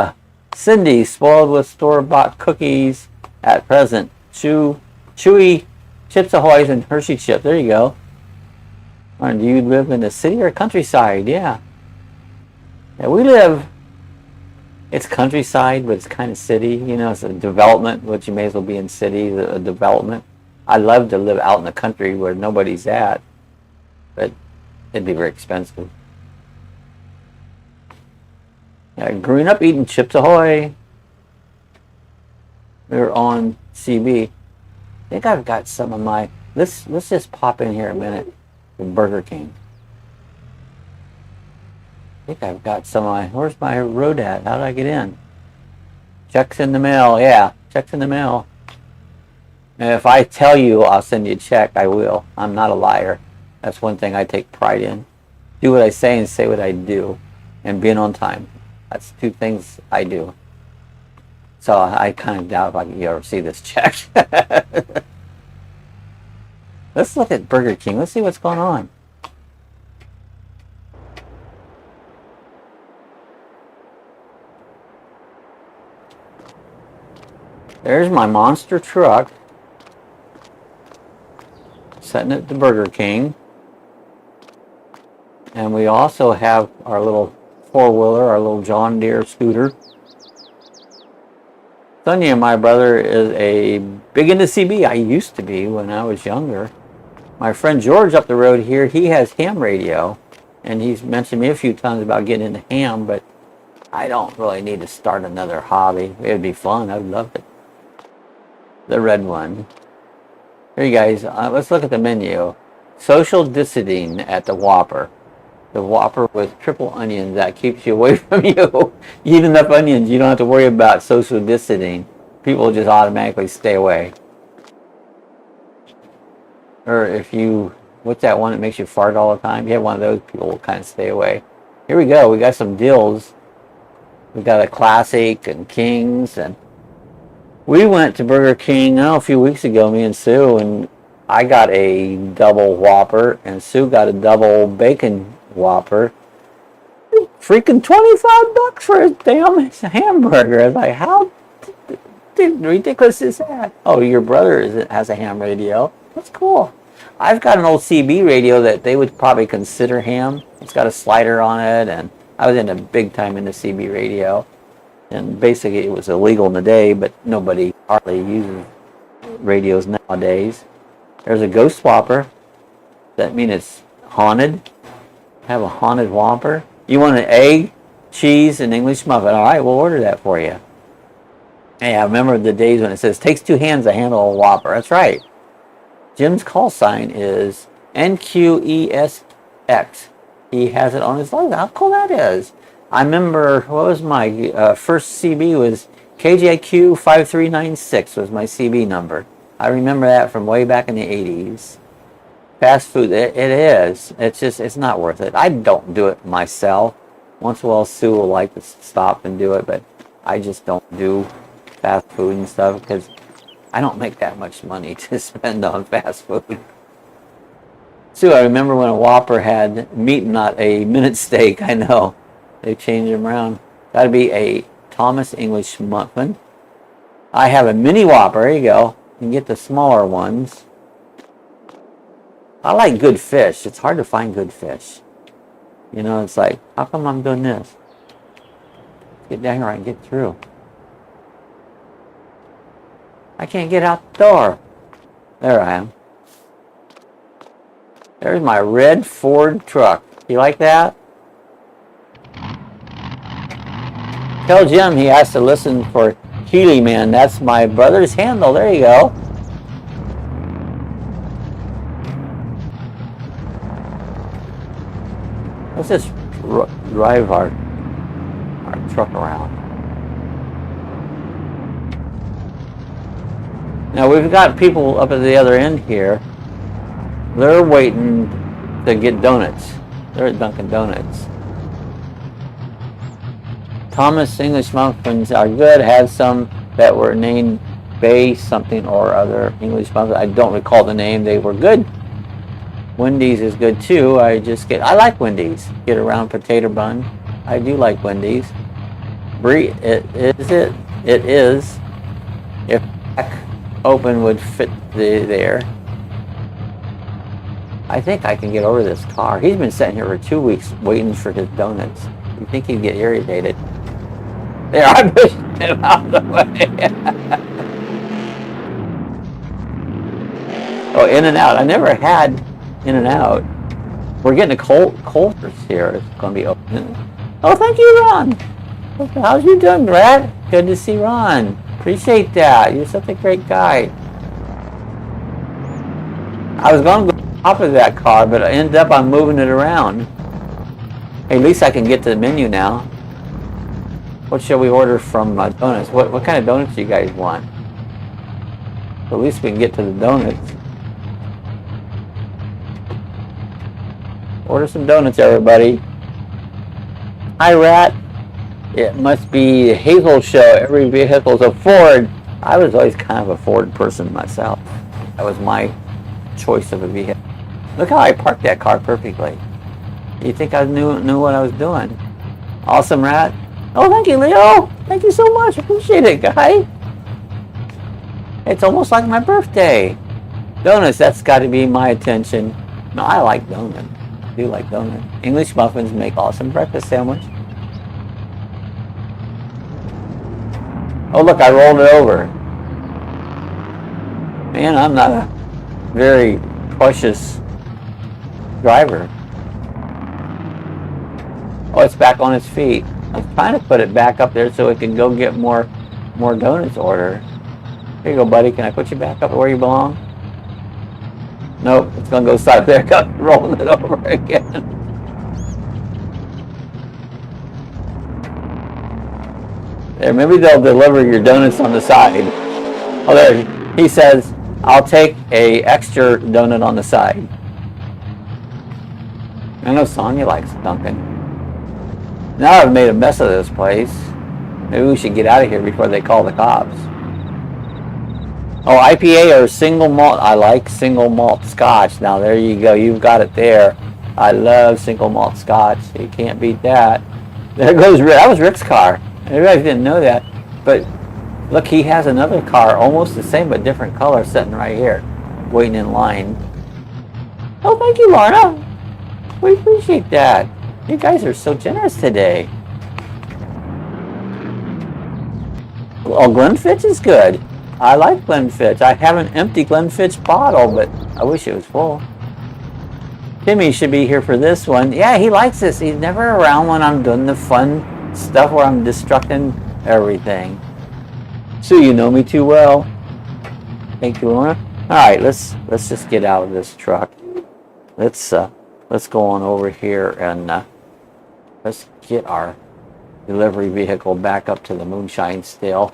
Cindy, spoiled with store-bought cookies at present. Chewy Chips Ahoy's and Hershey Chip. There you go. Or do you live in the city or countryside? Yeah. Yeah, we live, it's countryside, but it's kind of city. You know, it's a development, which you may as well be in city, a development. I love to live out in the country where nobody's at, but it'd be very expensive. Yeah, growing up eating Chips Ahoy. We're on CB. I think I've got some of my, let's just pop in here a minute with Burger King. I think I've got some of my, where's my road at? How did I get in? Checks in the mail. Yeah, checks in the mail. And if I tell you I'll send you a check, I will. I'm not a liar. That's one thing I take pride in. Do what I say and say what I do. And being on time. That's two things I do. So I kind of doubt if I can ever see this check. Let's look at Burger King. Let's see what's going on. There's my monster truck. Setting it to Burger King. And we also have our little four-wheeler, our little John Deere scooter. Sonia, my brother, is a big into CB. I used to be when I was younger. My friend George up the road here, he has ham radio, and he's mentioned me a few times about getting into ham, but I don't really need to start another hobby. It'd be fun. I'd love it. The red one. Here you guys, let's look at the menu. Social distancing at the Whopper. The Whopper with triple onions, that keeps you away from you. You eat enough onions, you don't have to worry about social distancing. People just automatically stay away. Or if you, what's that one that makes you fart all the time? You have one of those, people will kind of stay away. Here we go, we got some deals. We got a Classic and Kings, and we went to Burger King a few weeks ago, me and Sue, and I got a double Whopper, and Sue got a double bacon Whopper. Freaking $25 for a damn hamburger. I was like, how ridiculous is that? Oh, your brother has a ham radio. That's cool. I've got an old CB radio that they would probably consider ham. It's got a slider on it, and I was in a big time in the CB radio. And basically it was illegal in the day, but nobody hardly uses radios nowadays. There's a ghost Whopper. Does that mean it's haunted? Have a haunted Whopper? You want an egg, cheese, and English muffin? All right, we'll order that for you. Hey, I remember the days when it says, takes two hands to handle a Whopper. That's right. Jim's call sign is NQESX. He has it on his logo. How cool that is. I remember, what was my first CB was KJQ 5396 was my CB number. I remember that from way back in the 80s. Fast food, it is. It's just, it's not worth it. I don't do it myself. Once in a while, Sue will like to stop and do it, but I just don't do fast food and stuff because I don't make that much money to spend on fast food. Sue, I remember when a Whopper had meat, not a minute steak. I know. They changed them around. Got to be a Thomas English muffin. I have a mini Whopper. There you go. You can get the smaller ones. I like good fish. It's hard to find good fish. You know, it's like, how come I'm doing this? Get down here and get through. I can't get out the door. There I am. There's my red Ford truck. You like that? Tell Jim he has to listen for Keely Man, that's my brother's handle. There you go. Let's just drive our truck around. Now we've got people up at the other end here. They're waiting to get donuts. They're at Dunkin' Donuts. Thomas English muffins are good. Had some that were named Bay something or other English muffins. I don't recall the name. They were good. Wendy's is good too. I like Wendy's. Get around potato bun. I do like Wendy's. Brie, it is. If back open would fit there. I think I can get over this car. He's been sitting here for 2 weeks waiting for his donuts. You think he'd get irritated? There, I pushed him out of the way. Oh, In-N-Out. I never had In-N-Out. We're getting a Coulter's here. It's going to be open. Oh, thank you, Ron. How's you doing, Brad? Good to see Ron. Appreciate that. You're such a great guy. I was going to go on top of that car, but I ended up on moving it around. Hey, at least I can get to the menu now. What shall we order from donuts? What kind of donuts do you guys want? At least we can get to the donuts. Order some donuts, everybody. Hi, Rat. It must be Hazel Show. Every vehicle's a Ford. I was always kind of a Ford person myself. That was my choice of a vehicle. Look how I parked that car perfectly. You think I knew what I was doing? Awesome, Rat. Oh, thank you, Leo. Thank you so much. Appreciate it, guy. It's almost like my birthday. Donuts, that's got to be my attention. No, I like donuts. I do like donuts. English muffins make awesome breakfast sandwich. Oh, look, I rolled it over. Man, I'm not a very cautious driver. Oh, it's back on its feet. I was trying to put it back up there so it can go get more donuts order. Here you go, buddy. Can I put you back up where you belong? Nope, it's going to go side there. Rolling it over again. There, maybe they'll deliver your donuts on the side. Oh, there. He says, I'll take a extra donut on the side. I know Sonia likes Dunkin'. Now I've made a mess of this place. Maybe we should get out of here before they call the cops. Oh, IPA or single malt. I like single malt scotch. Now there you go. You've got it there. I love single malt scotch. You can't beat that. There goes Rick. That was Rick's car. You guys didn't know that. But look, he has another car, almost the same but different color, sitting right here, waiting in line. Oh, thank you, Lorna. We appreciate that. You guys are so generous today. Oh, Glenfiddich is good. I like Glenfiddich. I have an empty Glenfiddich bottle, but I wish it was full. Timmy should be here for this one. Yeah, he likes this. He's never around when I'm doing the fun stuff where I'm destructing everything. Sue, you know me too well. Thank you, Lorna. All right, let's just get out of this truck. Let's go on over here and let's get our delivery vehicle back up to the moonshine still.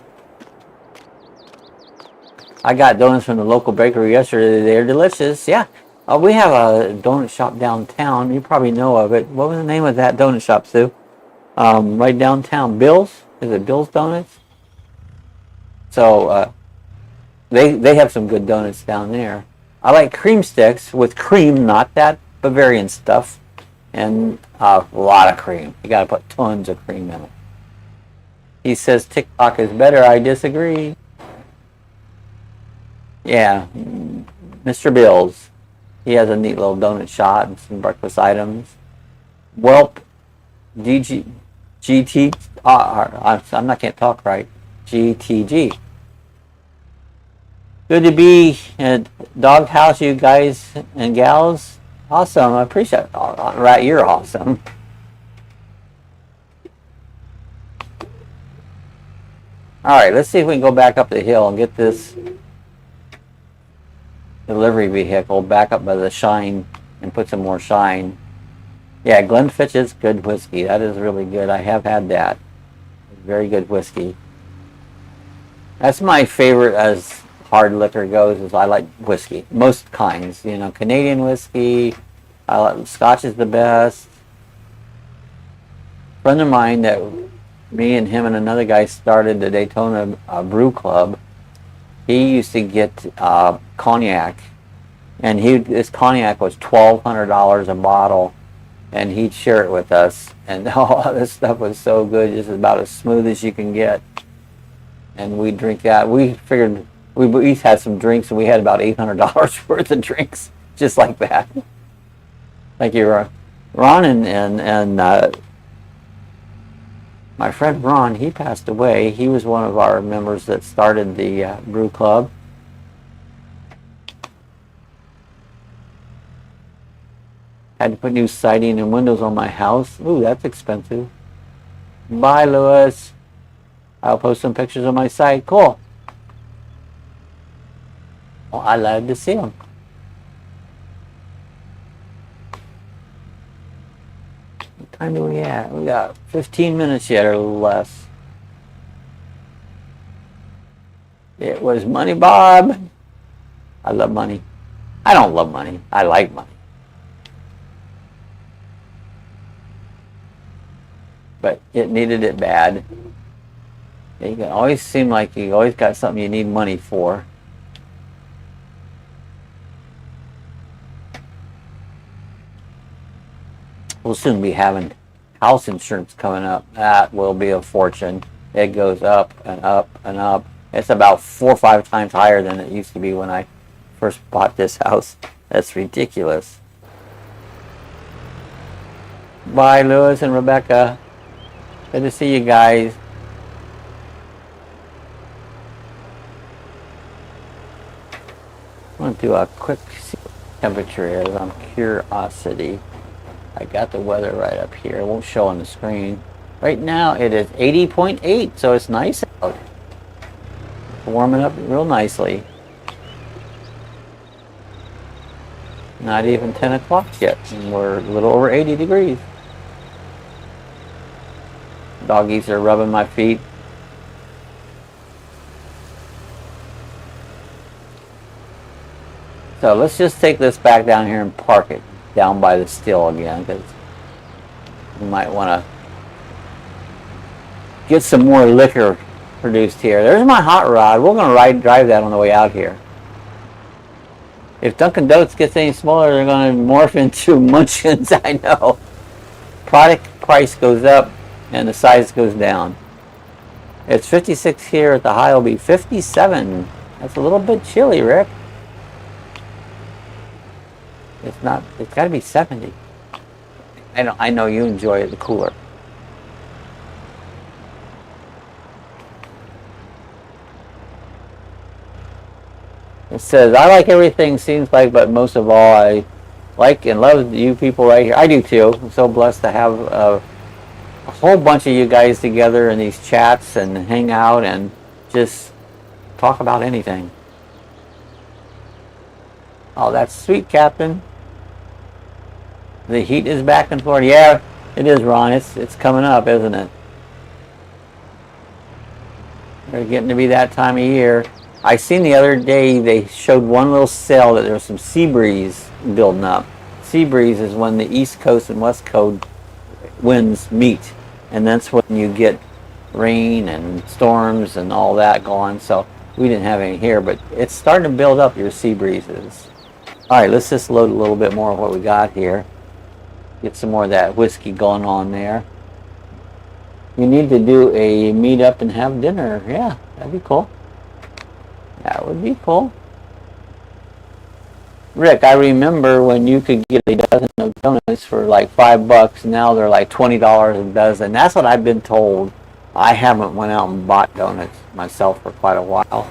I got donuts from the local bakery yesterday. They're delicious. Yeah, we have a donut shop downtown. You probably know of it. What was the name of that donut shop, Sue? Right downtown. Bill's? Is it Bill's Donuts? So they have some good donuts down there. I like cream sticks with cream, not that Bavarian stuff, and a lot of cream. You gotta put tons of cream in it. He says TikTok is better. I disagree. Yeah, Mr. Bill's. He has a neat little donut shop and some breakfast items. Welp, GT, I can't talk right. GTG. Good to be at Dog House, you guys and gals. Awesome, I appreciate it. Right, you're awesome. Alright, let's see if we can go back up the hill and get this delivery vehicle back up by the shine and put some more shine. Yeah, Glenfiddich is good whiskey. That is really good. I have had that. Very good whiskey. That's my favorite as hard liquor goes, is I like whiskey. Most kinds. You know, Canadian whiskey. I like, Scotch is the best. A friend of mine that me and him and another guy started the Daytona Brew Club. He used to get cognac, and his cognac was $1,200 a bottle, and he'd share it with us. And all this stuff was so good, just about as smooth as you can get. And we drink that. We figured we each had some drinks, and we had about $800 worth of drinks, just like that. Thank you, Ron, and my friend Ron. He passed away. He was one of our members that started the brew club. Had to put new siding and windows on my house. Ooh, that's expensive. Bye, Louis. I'll post some pictures on my site. Cool. Well, I love to see them. What time do we have? We got 15 minutes yet or less. It was Money Bob. I love money. I don't love money. I like money. But it needed it bad. You can always seem like you always got something you need money for. We'll soon be having house insurance coming up. That will be a fortune. It goes up and up and up. It's about 4 or 5 times higher than it used to be when I first bought this house. That's ridiculous. Bye, Louis and Rebecca. Good to see you guys. I'm going to do a quick temperature is on Curiosity. I got the weather right up here. It won't show on the screen. Right now it is 80.8, so it's nice out. It's warming up real nicely. Not even 10 o'clock yet, and we're a little over 80 degrees. Doggies are rubbing my feet. So let's just take this back down here and park it down by the still again, because we might want to get some more liquor produced here. There's my hot rod. We're going to drive that on the way out here. If Dunkin' Donuts gets any smaller, they're going to morph into Munchkins. I know. Product price goes up and the size goes down. It's 56 here. At the high will be 57. That's a little bit chilly, Rick. It's not. It's got to be 70. I know you enjoy the cooler. It says, I like everything, seems like, but most of all, I like and love you people right here. I do too. I'm so blessed to have a whole bunch of you guys together in these chats and hang out and just talk about anything. Oh, that's sweet, Captain. The heat is back in Florida. Yeah, it is, Ron. It's coming up, isn't it? We're getting to be that time of year. I seen the other day they showed one little cell that there was some sea breeze building up. Sea breeze is when the East Coast and West Coast winds meet, and that's when you get rain and storms and all that going. So we didn't have any here, but it's starting to build up, your sea breezes. All right, let's just load a little bit more of what we got here. Get some more of that whiskey going on there. You need to do a meet up and have dinner. Yeah, that'd be cool. That would be cool. Rick, I remember when you could get a dozen of donuts for like $5. Now they're like $20 a dozen. That's what I've been told. I haven't went out and bought donuts myself for quite a while,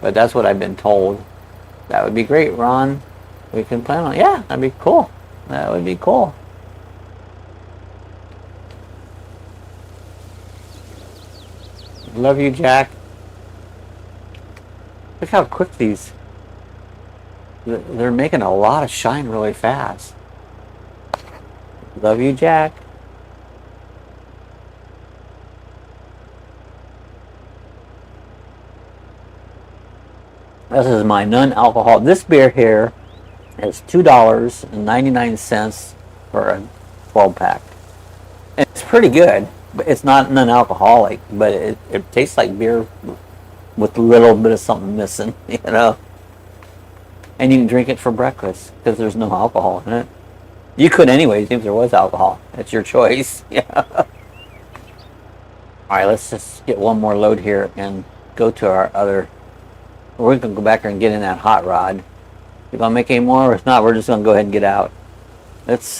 but that's what I've been told. That would be great, Ron. We can plan on. Yeah, that'd be cool. That would be cool. Love you, Jack. Look how quick these, they're making a lot of shine really fast. Love you, Jack. This is my non-alcohol. This beer here is $2.99 for a 12-pack. It's pretty good, but it's not non-alcoholic, but it tastes like beer with a little bit of something missing, you know. And you can drink it for breakfast because there's no alcohol in it. You could anyways if there was alcohol. It's your choice. Yeah. Alright, let's just get one more load here and go to our other. We're going to go back here and get in that hot rod. If I make any more, or if not, we're just going to go ahead and get out. Let's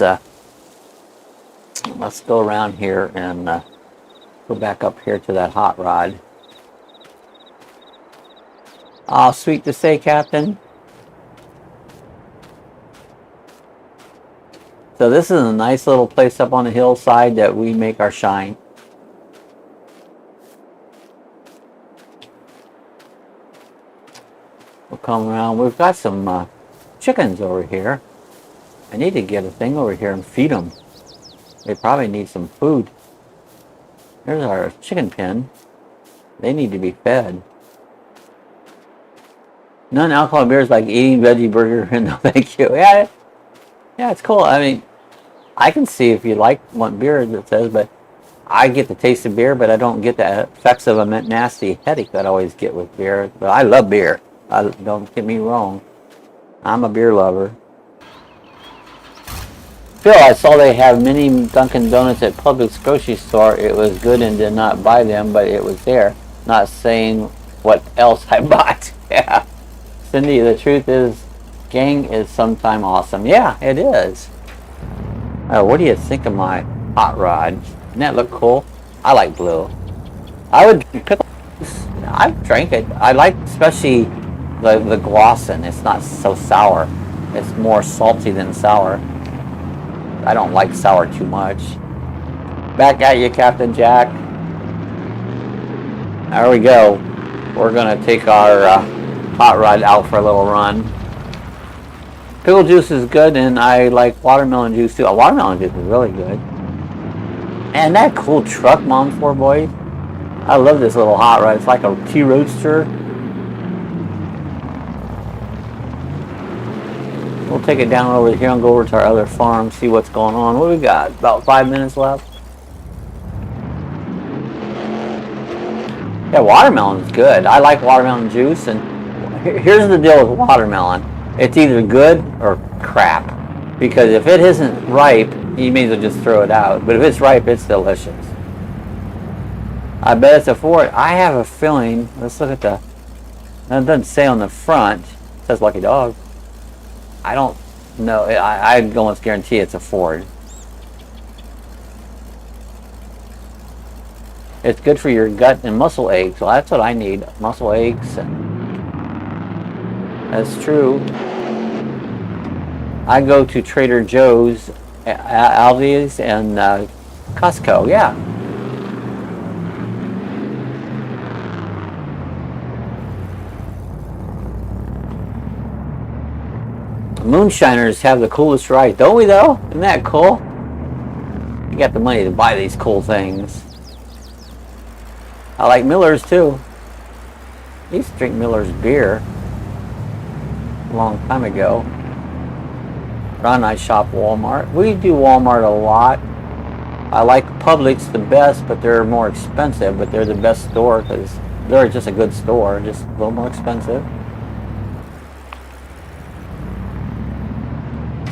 go around here and go back up here to that hot rod. Oh, sweet to say, Captain. So this is a nice little place up on the hillside that we make our shine. We'll come around. We've got some chickens over here. I need to get a thing over here and feed them. They probably need some food. There's our chicken pen. They need to be fed. Non-alcoholic beer is like eating veggie burger. No, thank you. Yeah, it's cool. I mean, I can see if you want beer, it says, but I get the taste of beer, but I don't get the effects of a nasty headache that I always get with beer. But I love beer. Don't get me wrong. I'm a beer lover. Phil, I saw they have mini Dunkin' Donuts at Publix grocery store. It was good and did not buy them, but it was there. Not saying what else I bought. Yeah. Cindy, the truth is, gang is sometime awesome. Yeah, it is. What do you think of my hot rod? Doesn't that look cool? I like blue. I would pick. I've drank it. I like especially the glossin. It's not so sour. It's more salty than sour. I don't like sour too much. Back at you, Captain Jack. There we go. We're gonna take our hot rod out for a little run. Pickle juice is good, and I like watermelon juice too. Watermelon juice is really good. And that cool truck, Mom 4 Boy. I love this little hot rod. It's like a T-Roadster. We'll take it down over here and go over to our other farm, see what's going on. What do we got? About 5 minutes left. Yeah, watermelon's good. I like watermelon juice, and here's the deal with watermelon. It's either good or crap. Because if it isn't ripe, you may as well just throw it out. But if it's ripe, it's delicious. I bet it's a Ford. I have a feeling, let's look at it doesn't say on the front. It says Lucky Dog. I don't know. I almost guarantee it's a Ford. It's good for your gut and muscle aches. Well, that's what I need. Muscle aches. That's true. I go to Trader Joe's, Aldi's, and Costco. Yeah. Moonshiners have the coolest ride, don't we though? Isn't that cool? You got the money to buy these cool things. I like Miller's too. I used to drink Miller's beer a long time ago. Ron and I shop Walmart. We do Walmart a lot. I like Publix the best, but they're more expensive, but they're the best store because they're just a good store, just a little more expensive.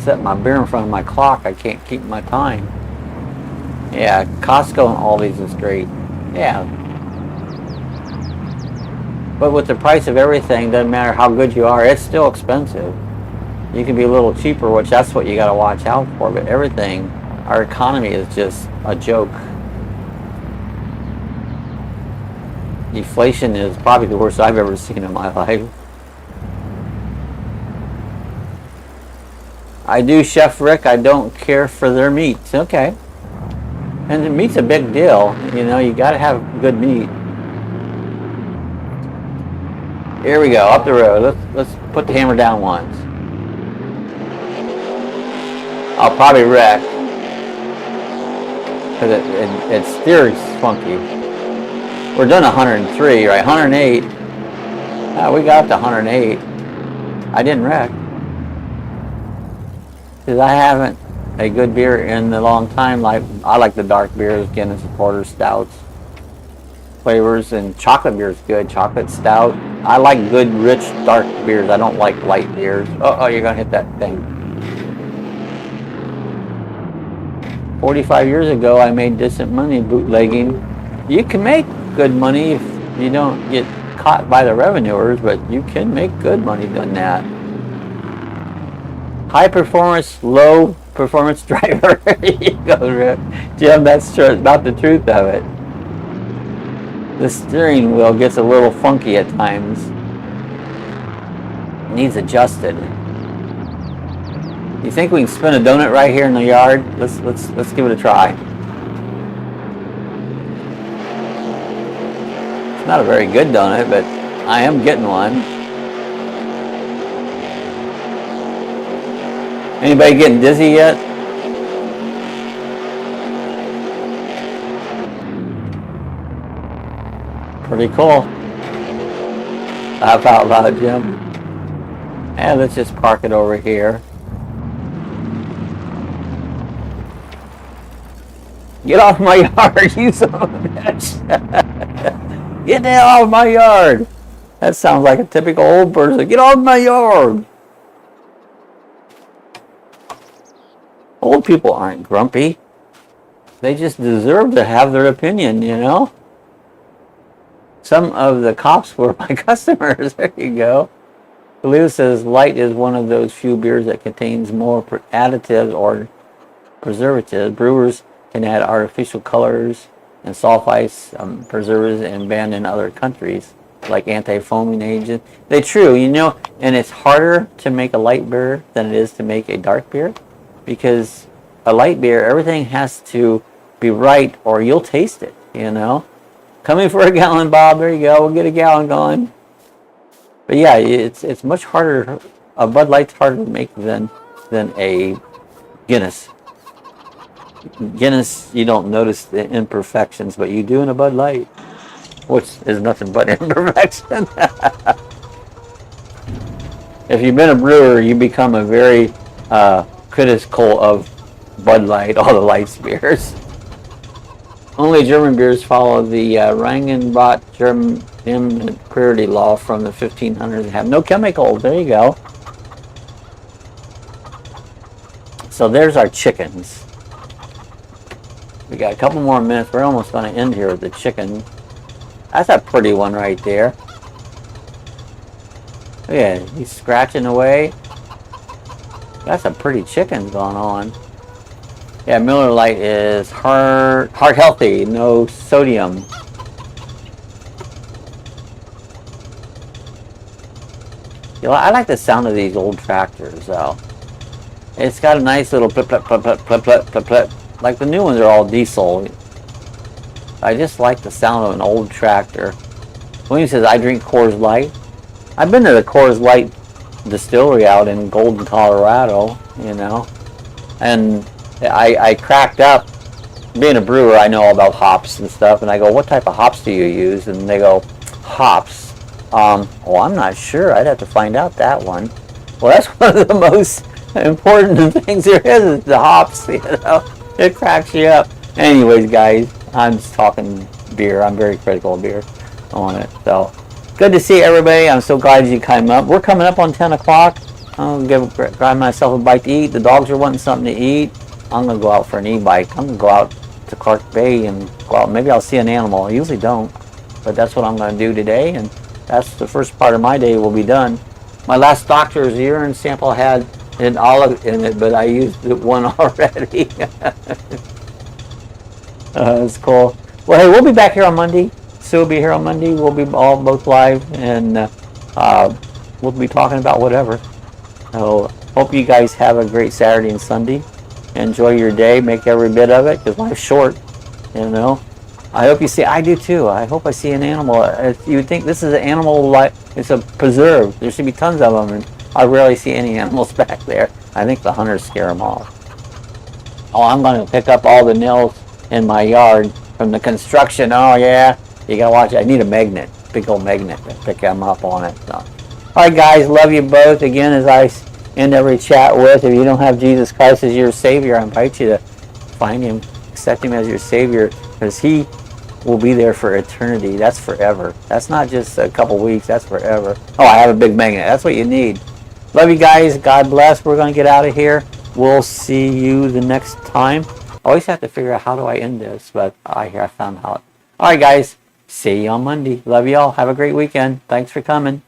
Set my beer in front of my clock, I can't keep my time. Yeah, Costco and Aldi's is great. Yeah. But with the price of everything, doesn't matter how good you are, it's still expensive. You can be a little cheaper, which that's what you got to watch out for. But everything, our economy is just a joke. Inflation is probably the worst I've ever seen in my life. I do, Chef Rick. I don't care for their meats. Okay. And the meat's a big deal. You know, you got to have good meat. Here we go, up the road. Let's put the hammer down once. I'll probably wreck because it steers funky. We're done 103, right? 108. We got up to 108. I didn't wreck because I haven't a good beer in a long time. Like I like the dark beers, Guinness, Porter, stouts, flavors, and chocolate beer is good. Chocolate stout. I like good, rich, dark beers. I don't like light beers. Oh, you're gonna hit that thing. 45 years ago, I made decent money bootlegging. You can make good money if you don't get caught by the revenuers, but you can make good money doing that. High performance, low performance driver. Here you go, Rick. Jim, that's true, about the truth of it. The steering wheel gets a little funky at times. It needs adjusted. You think we can spin a donut right here in the yard? Let's give it a try. It's not a very good donut, but I am getting one. Anybody getting dizzy yet? Pretty cool. Laugh out loud, Jim. And let's just park it over here. Get off my yard, you son of a bitch. Get the hell off my yard. That sounds like a typical old person. Get off my yard. Old people aren't grumpy. They just deserve to have their opinion, you know? Some of the cops were my customers. There you go. Lou says light is one of those few beers that contains more additives or preservatives. Brewers can add artificial colors and sulfites, preservatives, and banned in other countries, like anti-foaming agents. They're true, you know, and it's harder to make a light beer than it is to make a dark beer, because a light beer, everything has to be right or you'll taste it, you know. Coming for a gallon, Bob. There you go. We'll get a gallon going. But yeah, it's much harder. A Bud Light's harder to make than a Guinness. Guinness, you don't notice the imperfections, but you do in a Bud Light, which is nothing but imperfection. If you've been a brewer, you become a very critical of Bud Light, all the light beers. Only German beers follow the Rangenbot German purity law from the 1500s and have no chemicals. There you go. So there's our chickens. We got a couple more minutes. We're almost going to end here with the chicken. That's a pretty one right there. Yeah, he's scratching away. Got some pretty chickens going on. Yeah, Miller Lite is heart healthy, no sodium. You know, I like the sound of these old tractors though. It's got a nice little plip, plip, plip, plip, plip, plip, plip, plip. Like the new ones are all diesel. I just like the sound of an old tractor. William says, I drink Coors Light. I've been to the Coors Light distillery out in Golden, Colorado, you know. And I cracked up. Being a brewer, I know all about hops and stuff. And I go, what type of hops do you use? And they go, hops. Well, I'm not sure. I'd have to find out that one. Well, that's one of the most important things there is the hops, you know. It cracks you up. Anyways, guys, I'm just talking beer. I'm very critical of beer on it. So, good to see everybody. I'm so glad you came up. We're coming up on 10 o'clock. I'll grab myself a bite to eat. The dogs are wanting something to eat. I'm going to go out for an e-bike. I'm going to go out to Clark Bay and go out. Maybe I'll see an animal. I usually don't. But that's what I'm going to do today. And that's the first part of my day will be done. My last doctor's urine sample had an olive in it, but I used one already. That's cool. Well, hey, we'll be back here on Monday. Sue will be here on Monday. We'll be both live, and we'll be talking about whatever. So, hope you guys have a great Saturday and Sunday. Enjoy your day. Make every bit of it, because life's short, you know. I hope you see. I do too. I hope I see an animal. You would think this is an animal like it's a preserve. There should be tons of them, and I rarely see any animals back there. I think the hunters scare them off. Oh, I'm going to pick up all the nails in my yard from the construction. Oh yeah, you gotta watch it. I need a magnet, big old magnet to pick them up on it. So. All right, guys, love you both. Again, as I end every chat with, if you don't have Jesus Christ as your Savior, I invite you to find Him, accept Him as your Savior, because He will be there for eternity. That's forever. That's not just a couple weeks. That's forever. Oh, I have a big magnet. That's what you need. Love you guys. God bless. We're going to get out of here. We'll see you the next time. I always have to figure out how do I end this, but I found out. All right, guys. See you on Monday. Love you all. Have a great weekend. Thanks for coming.